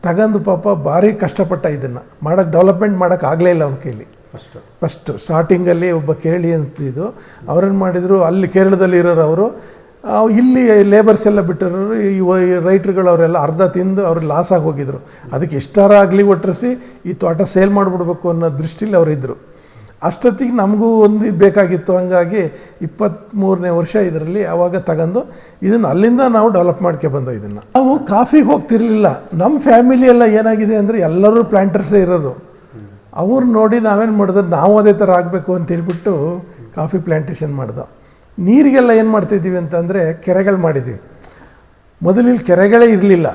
ತಗೊಂಡು ಪಾಪ ಭಾರಿ ಕಷ್ಟಪಟ್ಟ. ಇದನ್ನು ಮಾಡೋಕ್ಕೆ ಡೆವಲಪ್ಮೆಂಟ್ ಮಾಡೋಕ್ಕೆ ಆಗಲೇ ಇಲ್ಲ ಅವ್ನ ಕೈಲಿ. ಫಸ್ಟು ಸ್ಟಾರ್ಟಿಂಗಲ್ಲಿ ಒಬ್ಬ ಕೇರಳಿಯನ್ಸ್ ಇದು ಅವ್ರೇನು ಮಾಡಿದರು, ಅಲ್ಲಿ ಕೇರಳದಲ್ಲಿ ಇರೋರು ಅವರು ಇಲ್ಲಿ ಲೇಬರ್ಸ್ ಎಲ್ಲ ಬಿಟ್ಟರು. ಈ ರೈಟ್ರುಗಳು ಅವರೆಲ್ಲ ಅರ್ಧ ತಿಂದು ಅವ್ರು ಲಾಸ್ ಆಗಿ ಹೋಗಿದ್ರು. ಅದಕ್ಕೆ ಎಷ್ಟಾರ ಆಗಲಿ ಒಟ್ಟರಿಸಿ ಈ ತೋಟ ಸೇಲ್ ಮಾಡಿಬಿಡ್ಬೇಕು ಅನ್ನೋ ದೃಷ್ಟಿಲಿ ಅವರಿದ್ದರು. ಅಷ್ಟೊತ್ತಿಗೆ ನಮಗೂ ಒಂದು ಬೇಕಾಗಿತ್ತು. ಹಂಗಾಗಿ 23ನೇ ವರ್ಷ ಇದರಲ್ಲಿ ಆವಾಗ ತಗೊಂಡು ಇದನ್ನು ಅಲ್ಲಿಂದ ನಾವು ಡೆವಲಪ್ ಬಂದೋ. ಇದನ್ನು ನಾವು ಕಾಫಿಗೆ ಹೋಗ್ತಿರ್ಲಿಲ್ಲ. ನಮ್ಮ ಫ್ಯಾಮಿಲಿ ಎಲ್ಲ ಏನಾಗಿದೆ ಅಂದರೆ ಎಲ್ಲರೂ ಪ್ಲ್ಯಾಂಟರ್ಸೇ ಇರೋದು. ಅವ್ರು ನೋಡಿ ನಾವೇನು ಮಾಡಿದ್ರೆ ನಾವು ಅದೇ ಥರ ಆಗಬೇಕು ಅಂತ ಹೇಳ್ಬಿಟ್ಟು ಕಾಫಿ ಪ್ಲ್ಯಾಂಟೇಷನ್ ಮಾಡ್ದೋ. ನೀರಿಗೆಲ್ಲ ಏನು ಮಾಡ್ತಿದ್ದೀವಿ ಅಂತಂದರೆ ಕೆರೆಗಳು ಮಾಡಿದ್ದೀವಿ. ಮೊದಲು ಇಲ್ಲಿ ಕೆರೆಗಳೇ ಇರಲಿಲ್ಲ.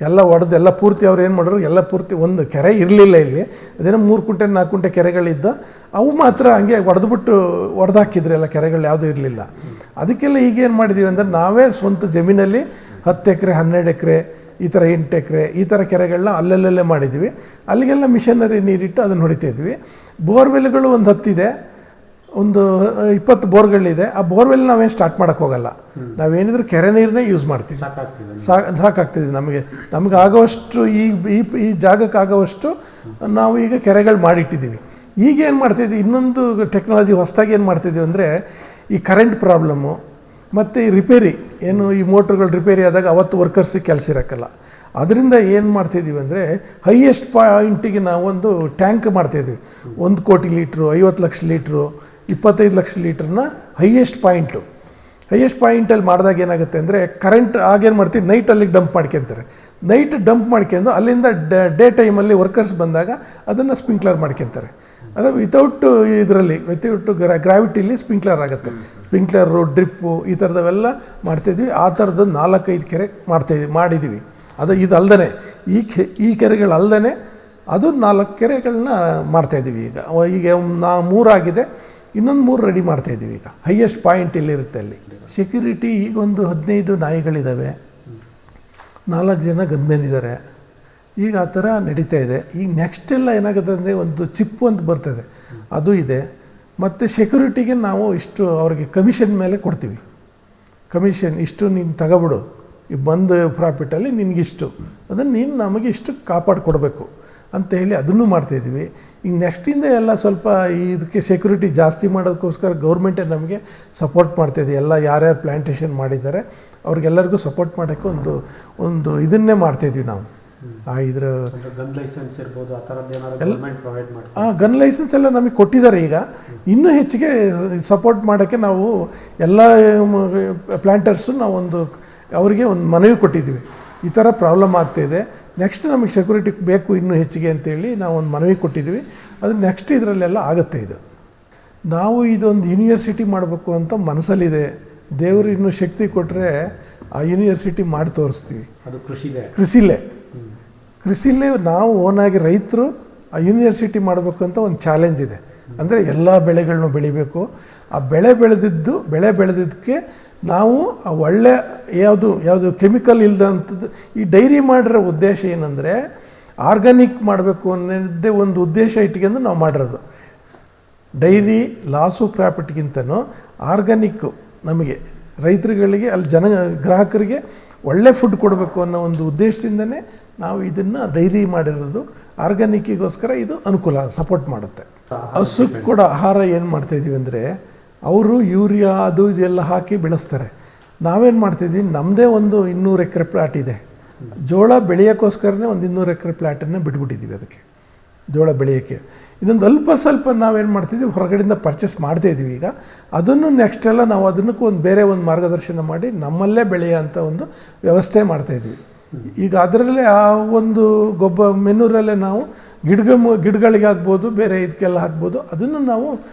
ಎಲ್ಲ ಒಡೆದು ಎಲ್ಲ ಪೂರ್ತಿ ಅವ್ರು ಏನು ಮಾಡಿದ್ರು, ಎಲ್ಲ ಪೂರ್ತಿ ಒಂದು ಕೆರೆ ಇರಲಿಲ್ಲ ಇಲ್ಲಿ. ಅದೇನೋ 3 ಕುಂಟೆ 4 ಕುಂಟೆ ಕೆರೆಗಳಿದ್ದ. ಅವು ಮಾತ್ರ ಹಂಗೆ ಒಡೆದಾಕಿದ್ರು. ಎಲ್ಲ ಕೆರೆಗಳು ಯಾವುದೂ ಇರಲಿಲ್ಲ. ಅದಕ್ಕೆಲ್ಲ ಈಗೇನು ಮಾಡಿದ್ದೀವಿ ಅಂದರೆ ನಾವೇ ಸ್ವಂತ ಜಮೀನಲ್ಲಿ 10 ಎಕರೆ 12 ಎಕರೆ ಈ ಥರ 8 ಎಕರೆ ಈ ಥರ ಕೆರೆಗಳನ್ನ ಅಲ್ಲಲ್ಲೇ ಮಾಡಿದ್ದೀವಿ. ಅಲ್ಲಿಗೆಲ್ಲ ಮಿಷನರಿ ನೀರಿಟ್ಟು ಅದನ್ನು ಹೊಡಿತಾಯಿದ್ವಿ. ಬೋರ್ವೆಲ್ಗಳು ಒಂದು 10 ಇದೆ. ಒಂದು 20 ಬೋರ್ಗಳಿದೆ. ಆ ಬೋರ್ವೆಲ್ ನಾವೇನು ಸ್ಟಾರ್ಟ್ ಮಾಡೋಕ್ಕೆ ಹೋಗಲ್ಲ. ನಾವೇನಿದ್ರು ಕೆರೆ ನೀರನ್ನೇ ಯೂಸ್ ಮಾಡ್ತೀವಿ. ಸಾಕಾಗ್ತಿದೆ ನಮಗೆ ಆಗೋವಷ್ಟು ಈ ಜಾಗಕ್ಕೆ ಆಗೋವಷ್ಟು ನಾವು ಈಗ ಕೆರೆಗಳು ಮಾಡಿಟ್ಟಿದ್ದೀವಿ. ಈಗ ಏನು ಮಾಡ್ತಾಯಿದ್ವಿ, ಇನ್ನೊಂದು ಟೆಕ್ನಾಲಜಿ ಹೊಸದಾಗಿ ಏನು ಮಾಡ್ತಿದ್ದೀವಿ ಅಂದರೆ, ಈ ಕರೆಂಟ್ ಪ್ರಾಬ್ಲಮ್ಮು ಮತ್ತು ಈ ರಿಪೇರಿ ಏನು, ಈ ಮೋಟ್ರುಗಳು ರಿಪೇರಿ ಆದಾಗ ಅವತ್ತು ವರ್ಕರ್ಸಿಗೆ ಕೆಲಸ ಇರೋಕ್ಕಲ್ಲ. ಅದರಿಂದ ಏನು ಮಾಡ್ತಾಯಿದ್ದೀವಿ ಅಂದರೆ, ಹೈಯೆಸ್ಟ್ ಪಾಯಿಂಟಿಗೆ ನಾವೊಂದು ಟ್ಯಾಂಕ್ ಮಾಡ್ತಾಯಿದ್ವಿ. 1 ಕೋಟಿ ಲೀಟ್ರು, 50 ಲಕ್ಷ ಲೀಟ್ರು, 25 ಲಕ್ಷ ಲೀಟ್ರನ್ನ ಹೈಯೆಸ್ಟ್ ಪಾಯಿಂಟಲ್ಲಿ ಮಾಡಿದಾಗ ಏನಾಗುತ್ತೆ ಅಂದರೆ, ಕರೆಂಟ್ ಆಗೇನು ಮಾಡ್ತೀವಿ, ನೈಟ್ ಅಲ್ಲಿಗೆ ಡಂಪ್ ಮಾಡ್ಕೊತಾರೆ. ನೈಟ್ ಡಂಪ್ ಮಾಡ್ಕೊಂಡು ಅಲ್ಲಿಂದ ಡೇ ಟೈಮಲ್ಲಿ ವರ್ಕರ್ಸ್ ಬಂದಾಗ ಅದನ್ನು ಸ್ಪ್ರಿಂಕ್ಲರ್ ಮಾಡ್ಕೊತಾರೆ. ಅದು ವಿತೌಟ್ ಗ್ರಾವಿಟಿಲಿ ಸ್ಪ್ರಿಂಕ್ಲರ್ ಆಗುತ್ತೆ. ಸ್ಪ್ರಿಂಕ್ಲರು, ಡ್ರಿಪ್ಪು, ಈ ಥರದವೆಲ್ಲ ಮಾಡ್ತಾಯಿದ್ವಿ. ಆ ಥರದ್ದು 4-5 ಕೆರೆ ಮಾಡಿದ್ದೀವಿ. ಇದು ಅಲ್ಲದೆ ಈ ಕೆರೆಗಳಲ್ಲದೆ ಅದು 4 ಕೆರೆಗಳನ್ನ ಮಾಡ್ತಾಯಿದ್ದೀವಿ. ಈಗ 3 ಆಗಿದೆ, ಇನ್ನೊಂದು 3 ರೆಡಿ ಮಾಡ್ತಾಯಿದ್ದೀವಿ. ಈಗ ಹೈಯೆಸ್ಟ್ ಪಾಯಿಂಟ್ ಇಲ್ಲಿರುತ್ತೆ ಅಲ್ಲಿ. ಸೆಕ್ಯೂರಿಟಿ ಈಗ ಒಂದು 15 ನಾಯಿಗಳಿದ್ದಾವೆ, 4 ಜನ ಗನ್ಮೆನ್ ಇದ್ದಾರೆ. ಈಗ ಆ ಥರ ನಡೀತಾ ಇದೆ. ಈಗ ನೆಕ್ಸ್ಟ್ ಎಲ್ಲ ಏನಾಗುತ್ತೆ ಅಂದರೆ, ಒಂದು ಚಿಪ್ಪು ಅಂತ ಬರ್ತದೆ, ಅದು ಇದೆ. ಮತ್ತು ಸೆಕ್ಯೂರಿಟಿಗೆ ನಾವು ಇಷ್ಟು ಅವ್ರಿಗೆ ಕಮಿಷನ್ ಮೇಲೆ ಕೊಡ್ತೀವಿ. ಕಮಿಷನ್ ಇಷ್ಟು ನೀನು ತಗೊಬಿಡು, ಈ ಬಂದು ಪ್ರಾಫಿಟಲ್ಲಿ ನಿನಗಿಷ್ಟು, ಅದನ್ನು ನೀನು ನಮಗೆ ಇಷ್ಟು ಕಾಪಾಡಿಕೊಡ್ಬೇಕು ಅಂತ ಹೇಳಿ ಅದನ್ನು ಮಾಡ್ತಾಯಿದ್ವಿ. ಈಗ ನೆಕ್ಸ್ಟಿಂದ ಎಲ್ಲ ಸ್ವಲ್ಪ ಇದಕ್ಕೆ ಸೆಕ್ಯೂರಿಟಿ ಜಾಸ್ತಿ ಮಾಡೋದಕ್ಕೋಸ್ಕರ ಗೌರ್ಮೆಂಟೇ ನಮಗೆ ಸಪೋರ್ಟ್ ಮಾಡ್ತಾಯಿದೆ. ಎಲ್ಲ ಯಾರ್ಯಾರು ಪ್ಲ್ಯಾಂಟೇಷನ್ ಮಾಡಿದ್ದಾರೆ ಅವ್ರಿಗೆಲ್ಲರಿಗೂ ಸಪೋರ್ಟ್ ಮಾಡೋಕ್ಕೆ ಒಂದು ಇದನ್ನೇ ಮಾಡ್ತಾಯಿದ್ವಿ ನಾವು. ಇದ್ರ ಗನ್ ಲೈಸೆನ್ಸ್ ಇರ್ಬೋದು, ಆ ಥರದ್ದು ಏನಾದರೂ ಗೌರ್ಮೆಂಟ್ ಪ್ರೊವೈಡ್ ಮಾಡಿ ಗನ್ ಲೈಸೆನ್ಸ್ ಎಲ್ಲ ನಮಗೆ ಕೊಟ್ಟಿದ್ದಾರೆ. ಈಗ ಇನ್ನೂ ಹೆಚ್ಚಿಗೆ ಸಪೋರ್ಟ್ ಮಾಡೋಕ್ಕೆ ನಾವು ಎಲ್ಲ ಪ್ಲ್ಯಾಂಟರ್ಸು ಅವರಿಗೆ ಒಂದು ಮನವಿ ಕೊಟ್ಟಿದ್ದೀವಿ. ಈ ಥರ ಪ್ರಾಬ್ಲಮ್ ಆಗ್ತಾಯಿದೆ, ನೆಕ್ಸ್ಟ್ ನಮಗೆ ಸೆಕ್ಯೂರಿಟಿ ಬೇಕು ಇನ್ನೂ ಹೆಚ್ಚಿಗೆ ಅಂತೇಳಿ ನಾವು ಒಂದು ಮನವಿ ಕೊಟ್ಟಿದ್ದೀವಿ. ಅದು ನೆಕ್ಸ್ಟ್ ಇದರಲ್ಲೆಲ್ಲ ಆಗುತ್ತೆ. ನಾವು ಇದೊಂದು ಯೂನಿವರ್ಸಿಟಿ ಮಾಡಬೇಕು ಅಂತ ಮನಸ್ಸಲ್ಲಿದೆ. ದೇವರು ಇನ್ನೂ ಶಕ್ತಿ ಕೊಟ್ಟರೆ ಆ ಯೂನಿವರ್ಸಿಟಿ ಮಾಡಿ ತೋರಿಸ್ತೀವಿ. ಅದು ಕೃಷಿಲೇ ನಾವು ಓನಾಗಿ ರೈತರು ಆ ಯೂನಿವರ್ಸಿಟಿ ಮಾಡಬೇಕು ಅಂತ ಒಂದು ಚಾಲೆಂಜ್ ಇದೆ. ಅಂದರೆ ಎಲ್ಲ ಬೆಳೆಗಳನ್ನೂ ಬೆಳಿಬೇಕು. ಆ ಬೆಳೆ ಬೆಳೆದಿದ್ದಕ್ಕೆ ನಾವು ಒಳ್ಳೆ ಯಾವುದು ಕೆಮಿಕಲ್ ಇಲ್ಲದಂಥದ್ದು. ಈ ಡೈರಿ ಮಾಡಿರೋ ಉದ್ದೇಶ ಏನಂದರೆ, ಆರ್ಗ್ಯಾನಿಕ್ ಮಾಡಬೇಕು ಅನ್ನೋದೇ ಒಂದು ಉದ್ದೇಶ ಇಟ್ಕೊಂಡು ನಾವು ಮಾಡಿರೋದು. ಡೈರಿ ಲಾಸು ಪ್ರಾಫಿಟ್ಗಿಂತನೂ ಆರ್ಗ್ಯಾನಿಕ್ಕು ನಮಗೆ ರೈತರುಗಳಿಗೆ, ಅಲ್ಲಿ ಗ್ರಾಹಕರಿಗೆ ಒಳ್ಳೆ ಫುಡ್ ಕೊಡಬೇಕು ಅನ್ನೋ ಒಂದು ಉದ್ದೇಶದಿಂದನೇ ನಾವು ಇದನ್ನು ಡೈರಿ ಮಾಡಿರೋದು. ಆರ್ಗ್ಯಾನಿಕ್ಕಿಗೋಸ್ಕರ ಇದು ಅನುಕೂಲ, ಸಪೋರ್ಟ್ ಮಾಡುತ್ತೆ. ಹಸುಕ್ಕೆ ಕೂಡ ಆಹಾರ ಏನು ಮಾಡ್ತಾಯಿದ್ದೀವಿ ಅಂದರೆ, ಅವರು ಯೂರಿಯಾ ಅದು ಇದೆಲ್ಲ ಹಾಕಿ ಬೆಳೆಸ್ತಾರೆ. ನಾವೇನು ಮಾಡ್ತಿದ್ವಿ, ನಮ್ಮದೇ ಒಂದು 200 ಎಕರೆ ಪ್ಲಾಟ್ ಇದೆ. ಜೋಳ ಬೆಳೆಯೋಕ್ಕೋಸ್ಕರನೇ ಒಂದು 200 ಎಕರೆ ಪ್ಲಾಟನ್ನು ಬಿಟ್ಬಿಟ್ಟಿದ್ದೀವಿ. ಅದಕ್ಕೆ ಜೋಳ ಬೆಳೆಯೋಕ್ಕೆ ಇನ್ನೊಂದು ಸ್ವಲ್ಪ ನಾವೇನು ಮಾಡ್ತಿದ್ವಿ, ಹೊರಗಡೆಯಿಂದ ಪರ್ಚೇಸ್ ಮಾಡ್ತಾಯಿದ್ದೀವಿ. ಈಗ ಅದನ್ನು ನೆಕ್ಸ್ಟ್ ಎಲ್ಲ ನಾವು ಅದನ್ನಕ್ಕೂ ಬೇರೆ ಒಂದು ಮಾರ್ಗದರ್ಶನ ಮಾಡಿ ನಮ್ಮಲ್ಲೇ ಬೆಳೆಯೋ ಅಂಥ ಒಂದು ವ್ಯವಸ್ಥೆ ಮಾಡ್ತಾಯಿದ್ವಿ. ಈಗ ಅದರಲ್ಲೇ ಆ ಒಂದು ಮೆನೂರಲ್ಲೇ ನಾವು ಗಿಡಗಳಿಗೆ ಹಾಕ್ಬೋದು, ಬೇರೆ ಇದಕ್ಕೆಲ್ಲ ಹಾಕ್ಬೋದು. ಅದನ್ನು ನಾವು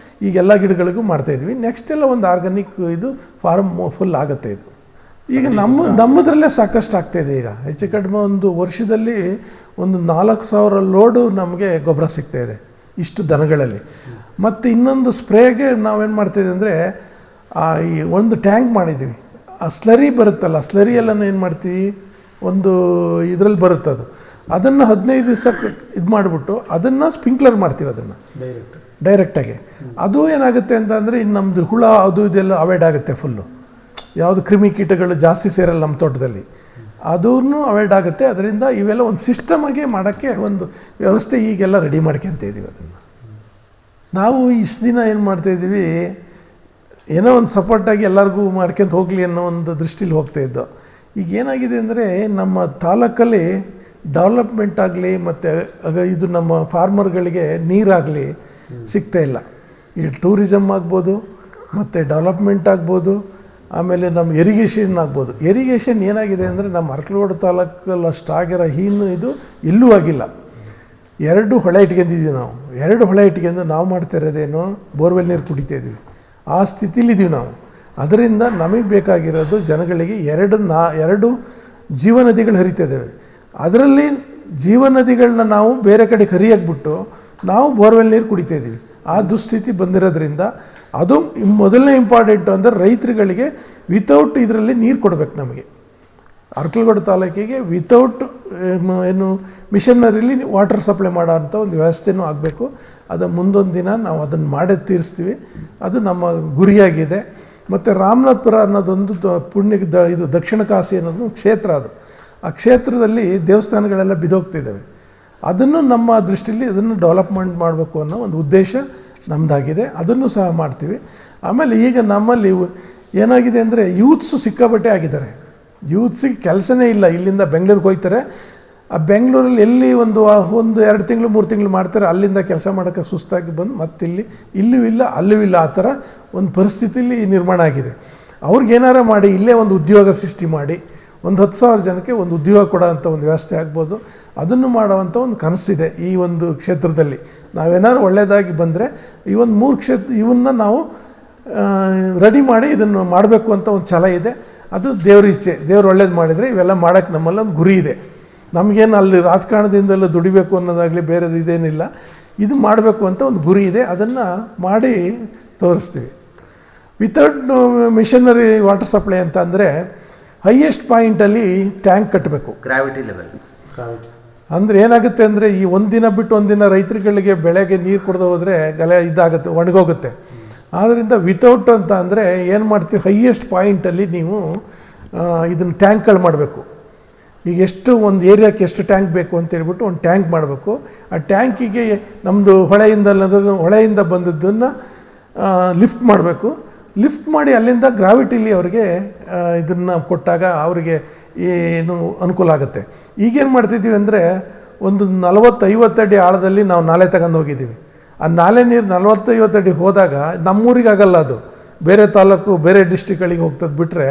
ಈಗೆಲ್ಲ ಗಿಡಗಳಿಗೂ ಮಾಡ್ತಾಯಿದ್ವಿ. ನೆಕ್ಸ್ಟ್ ಎಲ್ಲ ಒಂದು ಆರ್ಗ್ಯಾನಿಕ್ ಇದು ಫಾರ್ಮ್ ಫುಲ್ ಆಗುತ್ತೆ. ಇದು ಈಗ ನಮ್ಮದ್ರಲ್ಲೇ ಸಾಕಷ್ಟು ಆಗ್ತಾಯಿದೆ. ಈಗ ಹೆಚ್ಚು ಕಡಿಮೆ ಒಂದು ವರ್ಷದಲ್ಲಿ ಒಂದು 4,000 ಲೋಡು ನಮಗೆ ಗೊಬ್ಬರ ಸಿಗ್ತಾಯಿದೆ ಇಷ್ಟು ದನಗಳಲ್ಲಿ. ಮತ್ತು ಇನ್ನೊಂದು ಸ್ಪ್ರೇಗೆ ನಾವೇನು ಮಾಡ್ತಾಯಿದ್ವಿ ಅಂದರೆ, ಈ ಒಂದು ಟ್ಯಾಂಕ್ ಮಾಡಿದ್ದೀವಿ. ಆ ಸ್ಲರಿ ಬರುತ್ತಲ್ಲ, ಸ್ಲರಿಯೆಲ್ಲನೂ ಏನು ಮಾಡ್ತೀವಿ, ಒಂದು ಇದರಲ್ಲಿ ಬರುತ್ತೆ ಅದನ್ನು 15 ದಿವಸಕ್ಕೆ ಇದು ಮಾಡಿಬಿಟ್ಟು ಅದನ್ನು ಸ್ಪ್ರಿಂಕ್ಲರ್ ಮಾಡ್ತೀವಿ. ಅದನ್ನು ಡೈರೆಕ್ಟಾಗಿ ಅದು ಏನಾಗುತ್ತೆ ಅಂತಂದರೆ, ಇನ್ನು ನಮ್ಮದು ಹುಳ ಅದು ಇದೆಲ್ಲ ಅವಾಯ್ಡ್ ಆಗುತ್ತೆ. ಫುಲ್ಲು ಯಾವುದು ಕ್ರಿಮಿಕೀಟಗಳು ಜಾಸ್ತಿ ಸೇರಲ್ಲ ನಮ್ಮ ತೋಟದಲ್ಲಿ, ಅದೂ ಅವಾಯ್ಡ್ ಆಗುತ್ತೆ. ಅದರಿಂದ ಇವೆಲ್ಲ ಒಂದು ಸಿಸ್ಟಮಾಗಿ ಮಾಡೋಕ್ಕೆ ಒಂದು ವ್ಯವಸ್ಥೆ ಈಗೆಲ್ಲ ರೆಡಿ ಮಾಡ್ಕೊತಿದ್ದೀವಿ. ಅದನ್ನು ನಾವು ಇಷ್ಟು ದಿನ ಏನು ಮಾಡ್ತಾಯಿದ್ದೀವಿ, ಏನೋ ಒಂದು ಸಪೋರ್ಟಾಗಿ ಎಲ್ಲರಿಗೂ ಮಾಡ್ಕೊಂಡು ಹೋಗಲಿ ಅನ್ನೋ ಒಂದು ದೃಷ್ಟಿಲಿ ಹೋಗ್ತಾಯಿದ್ದೋ. ಈಗ ಏನಾಗಿದೆ ಅಂದರೆ, ನಮ್ಮ ತಾಲೂಕಲ್ಲಿ ಡೆವಲಪ್ಮೆಂಟ್ ಆಗಲಿ ಮತ್ತು ಇದು ನಮ್ಮ ಫಾರ್ಮರ್ಗಳಿಗೆ ನೀರಾಗಲಿ ಸಿಗ್ತಾಯಿಲ್ಲ. ಈ ಟೂರಿಸಮ್ ಆಗ್ಬೋದು, ಮತ್ತು ಡೆವಲಪ್ಮೆಂಟ್ ಆಗ್ಬೋದು, ಆಮೇಲೆ ನಮ್ಮ ಇರಿಗೇಷನ್ ಆಗ್ಬೋದು. ಇರಿಗೇಷನ್ ಏನಾಗಿದೆ ಅಂದರೆ, ನಮ್ಮ ಅರ್ಕಲಗೂಡು ತಾಲೂಕಲ್ಲಿ ಅಷ್ಟಾಗಿರೋ ಇದು ಎಲ್ಲೂ ಆಗಿಲ್ಲ. 2 ಹೊಳೆ ಇಟ್ಕೊಂಡಿದ್ದೀವಿ ನಾವು. 2 ಹೊಳೆ ಇಟ್ಕೊಂಡು ನಾವು ಮಾಡ್ತಾ ಇರೋದೇನೋ ಬೋರ್ವೆಲ್ ನೀರು ಕುಡಿತಾಯಿದ್ವಿ. ಆ ಸ್ಥಿತಿಲಿದ್ದೀವಿ ನಾವು. ಅದರಿಂದ ನಮಗೆ ಬೇಕಾಗಿರೋದು ಜನಗಳಿಗೆ 2 ಜೀವನದಿಗಳು ಹರಿತಿದ್ದಾವೆ. ಅದರಲ್ಲಿ ಜೀವನದಿಗಳನ್ನ ನಾವು ಬೇರೆ ಕಡೆಗೆ ಹರಿಯಾಕ್ಬಿಟ್ಟು ನಾವು ಬೋರ್ವೆಲ್ ನೀರು ಕುಡಿತಾಯಿದ್ದೀವಿ. ಆ ದುಸ್ಥಿತಿ ಬಂದಿರೋದ್ರಿಂದ ಅದು ಮೊದಲನೇ ಇಂಪಾರ್ಟೆಂಟು ಅಂದರೆ, ರೈತರುಗಳಿಗೆ ವಿತೌಟ್ ಇದರಲ್ಲಿ ನೀರು ಕೊಡಬೇಕು. ನಮಗೆ ಅರ್ಕಲಗೂಡು ತಾಲೂಕಿಗೆ ವಿತೌಟ್ ಮಿಷನರಿಲಿ ವಾಟರ್ ಸಪ್ಲೈ ಮಾಡೋ ಅಂಥ ಒಂದು ವ್ಯವಸ್ಥೆನೂ ಆಗಬೇಕು. ಅದು ಮುಂದೊಂದು ದಿನ ನಾವು ಅದನ್ನು ಮಾಡೇ ತೀರಿಸ್ತೀವಿ. ಅದು ನಮ್ಮ ಗುರಿಯಾಗಿದೆ. ಮತ್ತು ರಾಮನಾಥಪುರ ಅನ್ನೋದೊಂದು ಇದು ದಕ್ಷಿಣ ಕಾಶಿ ಅನ್ನೋದು ಕ್ಷೇತ್ರ. ಅದು ಆ ಕ್ಷೇತ್ರದಲ್ಲಿ ದೇವಸ್ಥಾನಗಳೆಲ್ಲ ಬಿದ್ದೋಗ್ತಿದ್ದಾವೆ. ಅದನ್ನು ನಮ್ಮ ದೃಷ್ಟಿಯಲ್ಲಿ ಅದನ್ನು ಡೆವಲಪ್ಮೆಂಟ್ ಮಾಡಬೇಕು ಅನ್ನೋ ಒಂದು ಉದ್ದೇಶ ನಮ್ಮದಾಗಿದೆ. ಅದನ್ನು ಸಹ ಮಾಡ್ತೀವಿ. ಆಮೇಲೆ ಈಗ ನಮ್ಮಲ್ಲಿ ಏನಾಗಿದೆ ಅಂದರೆ ಯೂತ್ಸು ಸಿಕ್ಕಾಪಟ್ಟೆ ಆಗಿದ್ದಾರೆ. ಯೂತ್ಸಿಗೆ ಕೆಲಸನೇ ಇಲ್ಲ. ಇಲ್ಲಿಂದ ಬೆಂಗಳೂರಿಗೆ ಹೋಗ್ತಾರೆ. ಆ ಬೆಂಗಳೂರಲ್ಲಿ ಎಲ್ಲಿ ಒಂದು 2 ತಿಂಗಳು 3 ತಿಂಗಳು ಮಾಡ್ತಾರೆ. ಅಲ್ಲಿಂದ ಕೆಲಸ ಮಾಡೋಕ್ಕೆ ಸುಸ್ತಾಗಿ ಬಂದು ಮತ್ತೆ ಇಲ್ಲೂ ಇಲ್ಲ ಅಲ್ಲೂ ಇಲ್ಲ, ಆ ಥರ ಒಂದು ಪರಿಸ್ಥಿತಿಯಲ್ಲಿ ನಿರ್ಮಾಣ ಆಗಿದೆ. ಅವ್ರಿಗೇನಾರ ಮಾಡಿ ಇಲ್ಲೇ ಒಂದು ಉದ್ಯೋಗ ಸೃಷ್ಟಿ ಮಾಡಿ ಒಂದು 10,000 ಜನಕ್ಕೆ ಒಂದು ಉದ್ಯೋಗ ಕೊಡೋವಂಥ ಒಂದು ವ್ಯವಸ್ಥೆ ಆಗ್ಬೋದು. ಅದನ್ನು ಮಾಡೋವಂಥ ಒಂದು ಕನಸಿದೆ ಈ ಒಂದು ಕ್ಷೇತ್ರದಲ್ಲಿ. ನಾವೇನಾದ್ರು ಒಳ್ಳೆಯದಾಗಿ ಬಂದರೆ ಈ ಒಂದು 3 ಕ್ಷೇತ್ರ ಇವನ್ನ ನಾವು ರೆಡಿ ಮಾಡಿ ಇದನ್ನು ಮಾಡಬೇಕು ಅಂತ ಒಂದು ಛಲ ಇದೆ. ಅದು ದೇವ್ರ ಇಚ್ಛೆ. ದೇವ್ರು ಒಳ್ಳೇದು ಮಾಡಿದರೆ ಇವೆಲ್ಲ ಮಾಡೋಕ್ಕೆ ನಮ್ಮಲ್ಲಿ ಒಂದು ಗುರಿ ಇದೆ. ನಮಗೇನು ಅಲ್ಲಿ ರಾಜಕಾರಣದಿಂದೆಲ್ಲ ದುಡಿಬೇಕು ಅನ್ನೋದಾಗಲಿ ಬೇರೆದು ಇದೇನಿಲ್ಲ. ಇದು ಮಾಡಬೇಕು ಅಂತ ಒಂದು ಗುರಿ ಇದೆ. ಅದನ್ನು ಮಾಡಿ ತೋರಿಸ್ತೀವಿ. ವಿತೌಟ್ ಮಿಷನರಿ ವಾಟರ್ ಸಪ್ಲೈ ಅಂತ ಅಂದರೆ ಹೈಯೆಸ್ಟ್ ಪಾಯಿಂಟಲ್ಲಿ ಟ್ಯಾಂಕ್ ಕಟ್ಟಬೇಕು. ಗ್ರಾವಿಟಿ ಲೆವೆಲ್ ಅಂದರೆ ಏನಾಗುತ್ತೆ ಅಂದರೆ ಈ ಒಂದಿನ ಬಿಟ್ಟು ಒಂದಿನ ರೈತರುಗಳಿಗೆ ಬೆಳೆಗೆ ನೀರು ಕೊಡದೆ ಹೋದರೆ ಇದಾಗುತ್ತೆ, ಒಣಗೋಗುತ್ತೆ. ಆದ್ದರಿಂದ ವಿತೌಟ್ ಅಂತ ಅಂದರೆ ಏನು ಮಾಡ್ತೀವಿ, ಹೈಯೆಸ್ಟ್ ಪಾಯಿಂಟಲ್ಲಿ ನೀವು ಇದನ್ನು ಟ್ಯಾಂಕ್ಗಳು ಮಾಡಬೇಕು. ಈಗ ಎಷ್ಟು ಒಂದು ಏರಿಯಾಕ್ಕೆ ಎಷ್ಟು ಟ್ಯಾಂಕ್ ಬೇಕು ಅಂತೇಳ್ಬಿಟ್ಟು ಒಂದು ಟ್ಯಾಂಕ್ ಮಾಡಬೇಕು. ಆ ಟ್ಯಾಂಕಿಗೆ ನಮ್ಮದು ಹೊಳೆಯಿಂದ ಬಂದದ್ದನ್ನು ಲಿಫ್ಟ್ ಮಾಡಬೇಕು. ಲಿಫ್ಟ್ ಮಾಡಿ ಅಲ್ಲಿಂದ ಗ್ರಾವಿಟಿಲಿ ಅವರಿಗೆ ಇದನ್ನು ಕೊಟ್ಟಾಗ ಅವರಿಗೆ ಏನು ಅನುಕೂಲ ಆಗುತ್ತೆ. ಈಗೇನು ಮಾಡ್ತಿದ್ದೀವಿ ಅಂದರೆ ಒಂದು 40-50 ಅಡಿ ಆಳದಲ್ಲಿ ನಾವು ನಾಲೆ ತಗೊಂಡು ಹೋಗಿದ್ದೀವಿ. ಆ ನಾಲೆ ನೀರು 40-50 ಅಡಿ ಹೋದಾಗ ನಮ್ಮೂರಿಗೆ ಆಗಲ್ಲ, ಅದು ಬೇರೆ ತಾಲೂಕು ಬೇರೆ ಡಿಸ್ಟ್ರಿಕ್ಗಳಿಗೆ ಹೋಗ್ತದೆ. ಬಿಟ್ಟರೆ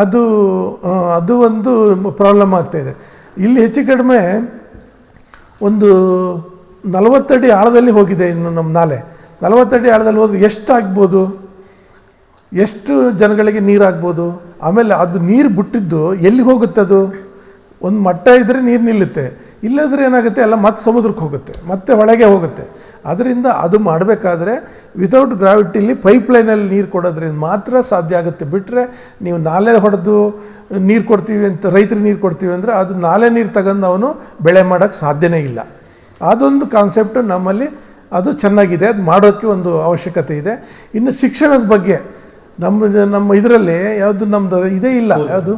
ಅದು ಒಂದು ಪ್ರಾಬ್ಲಮ್ ಆಗ್ತಾಯಿದೆ. ಇಲ್ಲಿ ಹೆಚ್ಚು ಕಡಿಮೆ ಒಂದು 40 ಅಡಿ ಆಳದಲ್ಲಿ ಹೋಗಿದೆ ಇನ್ನು ನಮ್ಮ ನಾಲೆ. 40 ಅಡಿ ಆಳದಲ್ಲಿ ಹೋದ್ರೆ ಎಷ್ಟು ಜನಗಳಿಗೆ ನೀರಾಗ್ಬೋದು. ಆಮೇಲೆ ಅದು ನೀರು ಬಿಟ್ಟಿದ್ದು ಎಲ್ಲಿ ಹೋಗುತ್ತೆ, ಅದು ಒಂದು ಮಟ್ಟ ಇದ್ದರೆ ನೀರು ನಿಲ್ಲುತ್ತೆ, ಇಲ್ಲದ್ರೆ ಏನಾಗುತ್ತೆ ಎಲ್ಲ ಮತ್ತೆ ಸಮುದ್ರಕ್ಕೆ ಹೋಗುತ್ತೆ, ಮತ್ತೆ ಹೊಳೆಗೆ ಹೋಗುತ್ತೆ. ಅದರಿಂದ ಅದು ಮಾಡಬೇಕಾದ್ರೆ ವಿತೌಟ್ ಗ್ರಾವಿಟಿಲಿ ಪೈಪ್ಲೈನಲ್ಲಿ ನೀರು ಕೊಡೋದ್ರಿಂದ ಮಾತ್ರ ಸಾಧ್ಯ ಆಗುತ್ತೆ. ಬಿಟ್ಟರೆ ನೀವು ನಾಲೆ ಹೊಡೆದು ನೀರು ಕೊಡ್ತೀವಿ ಅಂತ ರೈತರಿಗೆ ನೀರು ಕೊಡ್ತೀವಿ ಅಂದರೆ ಅದು ನಾಲೆ ನೀರು ತಗೊಂಡು ಅವನು ಬೆಳೆ ಮಾಡೋಕ್ಕೆ ಸಾಧ್ಯನೇ ಇಲ್ಲ. ಅದೊಂದು ಕಾನ್ಸೆಪ್ಟ್ ನಮ್ಮಲ್ಲಿ ಅದು ಚೆನ್ನಾಗಿದೆ. ಅದು ಮಾಡೋಕ್ಕೆ ಒಂದು ಅವಶ್ಯಕತೆ ಇದೆ. ಇನ್ನು ಶಿಕ್ಷಣದ ಬಗ್ಗೆ ನಮ್ಮ ಇದರಲ್ಲಿ ಯಾವುದು ನಮ್ಮದು ಇದೇ ಇಲ್ಲ, ಯಾವುದು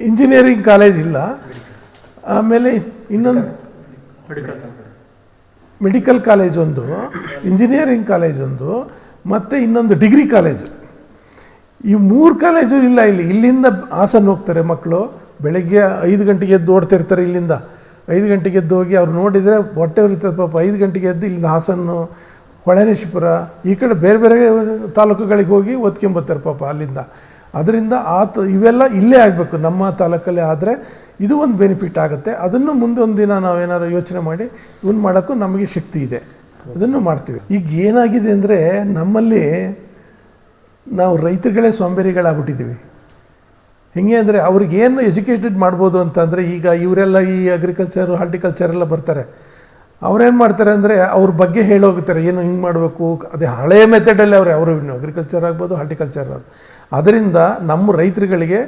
ಇಂಜಿನಿಯರಿಂಗ್ ಕಾಲೇಜ್ ಇಲ್ಲ. ಆಮೇಲೆ ಇನ್ನೊಂದು ಮೆಡಿಕಲ್ ಕಾಲೇಜ್ ಒಂದು, ಇಂಜಿನಿಯರಿಂಗ್ ಕಾಲೇಜ್ ಒಂದು, ಮತ್ತು ಇನ್ನೊಂದು ಡಿಗ್ರಿ ಕಾಲೇಜು. ಈ 3 ಕಾಲೇಜು ಇಲ್ಲ ಇಲ್ಲಿ. ಇಲ್ಲಿಂದ ಹಾಸನ ಹೋಗ್ತಾರೆ ಮಕ್ಕಳು, ಬೆಳಗ್ಗೆ 5 ಗಂಟೆಗೆ ಎದ್ದು ಓಡ್ತಿರ್ತಾರೆ. ಇಲ್ಲಿಂದ 5 ಗಂಟೆಗೆ ಎದ್ದು ಹೋಗಿ ಅವ್ರು ನೋಡಿದರೆ ಹೊಟ್ಟೆ ಉರಿತದೆ ಪಾಪ. 5 ಗಂಟೆಗೆ ಎದ್ದು ಇಲ್ಲಿಂದ ಹಾಸನ, ಹೊಳೆನರಸೀಪುರ ಈ ಕಡೆ ಬೇರೆ ಬೇರೆ ತಾಲೂಕುಗಳಿಗೆ ಹೋಗಿ ಓದ್ಕೊಂಬರ್ತಾರೆ ಪಾಪ ಅಲ್ಲಿಂದ. ಅದರಿಂದ ಇವೆಲ್ಲ ಇಲ್ಲೇ ಆಗಬೇಕು ನಮ್ಮ ತಾಲೂಕಲ್ಲೇ. ಆದರೆ ಇದು ಒಂದು ಬೆನಿಫಿಟ್ ಆಗುತ್ತೆ. ಅದನ್ನು ಮುಂದೆ ಒಂದು ದಿನ ನಾವೇನಾದ್ರು ಯೋಚನೆ ಮಾಡಿ ಇವನು ಮಾಡೋಕ್ಕೂ ನಮಗೆ ಶಕ್ತಿ ಇದೆ, ಅದನ್ನು ಮಾಡ್ತೀವಿ. ಈಗ ಏನಾಗಿದೆ ಅಂದರೆ ನಮ್ಮಲ್ಲಿ ನಾವು ರೈತರುಗಳೇ ಸೋಂಬೇರಿಗಳಾಗ್ಬಿಟ್ಟಿದ್ದೀವಿ. ಹೆಂಗೆ ಅಂದರೆ ಅವ್ರಿಗೇನು ಎಜುಕೇಟೆಡ್ ಮಾಡ್ಬೋದು ಅಂತಂದರೆ, ಈಗ ಇವರೆಲ್ಲ ಈ ಅಗ್ರಿಕಲ್ಚರು ಹಾರ್ಟಿಕಲ್ಚರ್ ಎಲ್ಲ ಬರ್ತಾರೆ. ಅವ್ರೇನು ಮಾಡ್ತಾರೆ ಅಂದರೆ ಅವ್ರ ಬಗ್ಗೆ ಹೇಳೋಗ್ತಾರೆ, ಏನು ಹಿಂಗೆ ಮಾಡಬೇಕು, ಅದೇ ಹಳೆಯ ಮೆಥಡಲ್ಲಿ ಅವರು ಅಗ್ರಿಕಲ್ಚರ್ ಆಗ್ಬೋದು ಹಾರ್ಟಿಕಲ್ಚರ್ ಆಗ್ಬೋದು. ಅದರಿಂದ ನಮ್ಮ ರೈತರುಗಳಿಗೆ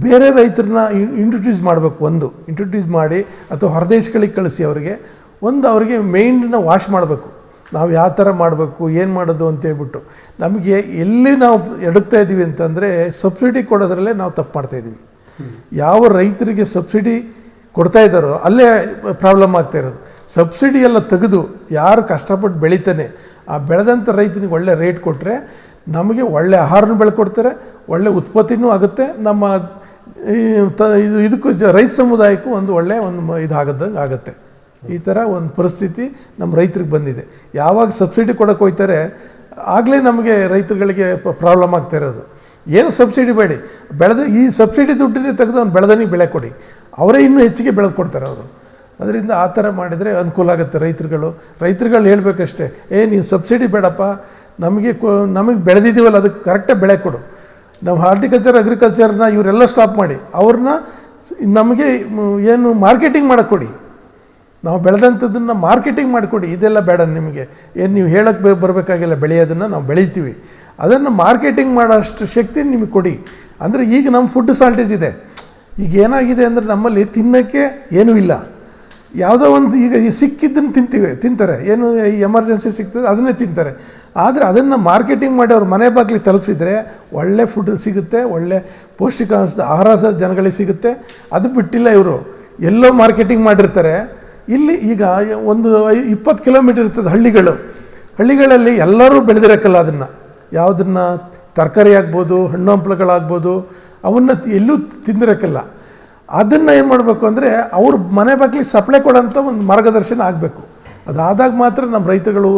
ಬೇರೆ ರೈತರನ್ನ ಇಂಟ್ರೊಡ್ಯೂಸ್ ಮಾಡಬೇಕು. ಇಂಟ್ರೊಡ್ಯೂಸ್ ಮಾಡಿ ಅಥವಾ ಹೊರದೇಶಗಳಿಗೆ ಕಳಿಸಿ ಅವ್ರಿಗೆ ಮೈಂಡನ್ನ ವಾಶ್ ಮಾಡಬೇಕು. ನಾವು ಯಾವ ಥರ ಮಾಡಬೇಕು, ಏನು ಮಾಡೋದು ಅಂತೇಳ್ಬಿಟ್ಟು. ನಮಗೆ ಎಲ್ಲಿ ನಾವು ಎಡುಕ್ತಾ ಇದ್ದೀವಿ ಅಂತಂದರೆ ಸಬ್ಸಿಡಿ ಕೊಡೋದ್ರಲ್ಲೇ ನಾವು ತಪ್ಪು ಮಾಡ್ತಾಯಿದ್ದೀವಿ. ಯಾವ ರೈತರಿಗೆ ಸಬ್ಸಿಡಿ ಕೊಡ್ತಾ ಇದ್ದಾರೋ ಅಲ್ಲೇ ಪ್ರಾಬ್ಲಮ್ ಆಗ್ತಾ ಇರೋದು. ಸಬ್ಸಿಡಿ ಎಲ್ಲ ತೆಗೆದು ಯಾರು ಕಷ್ಟಪಟ್ಟು ಬೆಳಿತಾನೆ ಆ ಬೆಳೆದಂಥ ರೈತನಿಗೆ ಒಳ್ಳೆ ರೇಟ್ ಕೊಟ್ಟರೆ ನಮಗೆ ಒಳ್ಳೆ ಆಹಾರನೂ ಬೆಳ್ಕೊಡ್ತಾರೆ, ಒಳ್ಳೆ ಉತ್ಪತ್ತಿನೂ ಆಗುತ್ತೆ. ನಮ್ಮ ಇದಕ್ಕೂ ರೈತ ಸಮುದಾಯಕ್ಕೂ ಒಳ್ಳೆ ಇದಾಗದಂಗೆ ಆಗುತ್ತೆ. ಈ ಥರ ಒಂದು ಪರಿಸ್ಥಿತಿ ನಮ್ಮ ರೈತರಿಗೆ ಬಂದಿದೆ. ಯಾವಾಗ ಸಬ್ಸಿಡಿ ಕೊಡೋಕೆ ಹೋಗ್ತಾರೆ ಆಗಲೇ ನಮಗೆ ರೈತರುಗಳಿಗೆ ಪ್ರಾಬ್ಲಮ್ ಆಗ್ತಾ ಇರೋದು. ಏನು ಸಬ್ಸಿಡಿ ಬೇಡಿ, ಈ ಸಬ್ಸಿಡಿ ದುಡ್ಡನ್ನೇ ತೆಗೆದು ಅವ್ನು ಬೆಳೆದನಿಗೆ ಬೆಳೆ ಕೊಡಿ, ಅವರೇ ಇನ್ನೂ ಹೆಚ್ಚಿಗೆ ಬೆಳೆದು ಕೊಡ್ತಾರೆ ಅವರು. ಅದರಿಂದ ಆ ಥರ ಮಾಡಿದರೆ ಅನುಕೂಲ ಆಗುತ್ತೆ. ರೈತರುಗಳು ಹೇಳಬೇಕಷ್ಟೇ, ನೀನು ಸಬ್ಸಿಡಿ ಬೇಡಪ್ಪ, ನಮಗೆ ಬೆಳೆದಿದ್ದೀವಲ್ಲ ಅದಕ್ಕೆ ಕರೆಕ್ಟಾಗಿ ಬೆಳೆ ಕೊಡು. ನಾವು ಹಾರ್ಟಿಕಲ್ಚರ್ ಅಗ್ರಿಕಲ್ಚರ್ನ ಇವರೆಲ್ಲ ಸ್ಟಾಪ್ ಮಾಡಿ ಅವ್ರನ್ನ ನಮಗೆ ಏನು ಮಾರ್ಕೆಟಿಂಗ್ ಮಾಡೋಕ್ಕೆ ಕೊಡಿ. ನಾವು ಬೆಳೆದಂಥದ್ದನ್ನು ಮಾರ್ಕೆಟಿಂಗ್ ಮಾಡಿಕೊಡಿ. ಇದೆಲ್ಲ ಬೇಡ ನಿಮಗೆ, ಏನು ನೀವು ಹೇಳೋಕ್ಕೆ ಬರಬೇಕಾಗಿಲ್ಲ, ಬೆಳೆಯೋದನ್ನು ನಾವು ಬೆಳಿತೀವಿ, ಅದನ್ನು ಮಾರ್ಕೆಟಿಂಗ್ ಮಾಡೋಷ್ಟು ಶಕ್ತಿ ನಿಮಗೆ ಕೊಡಿ. ಅಂದರೆ ಈಗ ನಮ್ಮ ಫುಡ್ ಶಾರ್ಟೇಜ್ ಇದೆ. ಈಗ ಏನಾಗಿದೆ ಅಂದರೆ ನಮ್ಮಲ್ಲಿ ತಿನ್ನೋಕ್ಕೆ ಏನೂ ಇಲ್ಲ. ಯಾವುದೋ ಒಂದು ಈಗ ಈ ಸಿಕ್ಕಿದ್ದನ್ನು ತಿಂತಾರೆ, ಏನು ಈ ಎಮರ್ಜೆನ್ಸಿ ಸಿಗ್ತದೆ ಅದನ್ನೇ ತಿಂತಾರೆ. ಆದರೆ ಅದನ್ನು ಮಾರ್ಕೆಟಿಂಗ್ ಮಾಡಿ ಅವ್ರ ಮನೆ ಬಾಗಿಲಿಗೆ ತಲುಪಿಸಿದರೆ ಒಳ್ಳೆ ಫುಡ್ ಸಿಗುತ್ತೆ, ಒಳ್ಳೆ ಪೌಷ್ಟಿಕಾಂಶದ ಆಹಾರ ಸಹ ಜನಗಳಿಗೆ ಸಿಗುತ್ತೆ. ಅದು ಬಿಟ್ಟಿಲ್ಲ, ಇವರು ಎಲ್ಲೋ ಮಾರ್ಕೆಟಿಂಗ್ ಮಾಡಿರ್ತಾರೆ. ಇಲ್ಲಿ ಈಗ ಒಂದು 20 ಕಿಲೋಮೀಟರ್ ಇರ್ತದೆ ಹಳ್ಳಿಗಳಲ್ಲಿ ಎಲ್ಲರೂ ಬೆಳೆದಿರೋಕ್ಕಲ್ಲ ಅದನ್ನು, ಯಾವುದನ್ನು ತರಕಾರಿ ಆಗ್ಬೋದು, ಹಣ್ಣು ಹಂಪಲುಗಳಾಗ್ಬೋದು, ಅವನ್ನ ಎಲ್ಲೂ ತಿಂದಿರೋಕ್ಕಲ್ಲ. ಅದನ್ನು ಏನು ಮಾಡಬೇಕು ಅಂದರೆ ಅವ್ರ ಮನೆ ಬಾಗಿಲಿಗೆ ಸಪ್ಲೈ ಕೊಡೋಂಥ ಒಂದು ಮಾರ್ಗದರ್ಶನ ಆಗಬೇಕು. ಅದಾದಾಗ ಮಾತ್ರ ನಮ್ಮ ರೈತಗಳು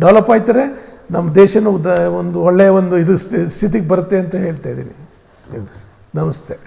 ಡೆವಲಪ್ ಆಯ್ತಾರೆ, ನಮ್ಮ ದೇಶನೂ ಒಂದು ಒಳ್ಳೆಯ ಒಂದು ಇದು ಸ್ಥಿತಿಗೆ ಬರುತ್ತೆ ಅಂತ ಹೇಳ್ತಾ ಇದ್ದೀನಿ. ನಮಸ್ತೆ.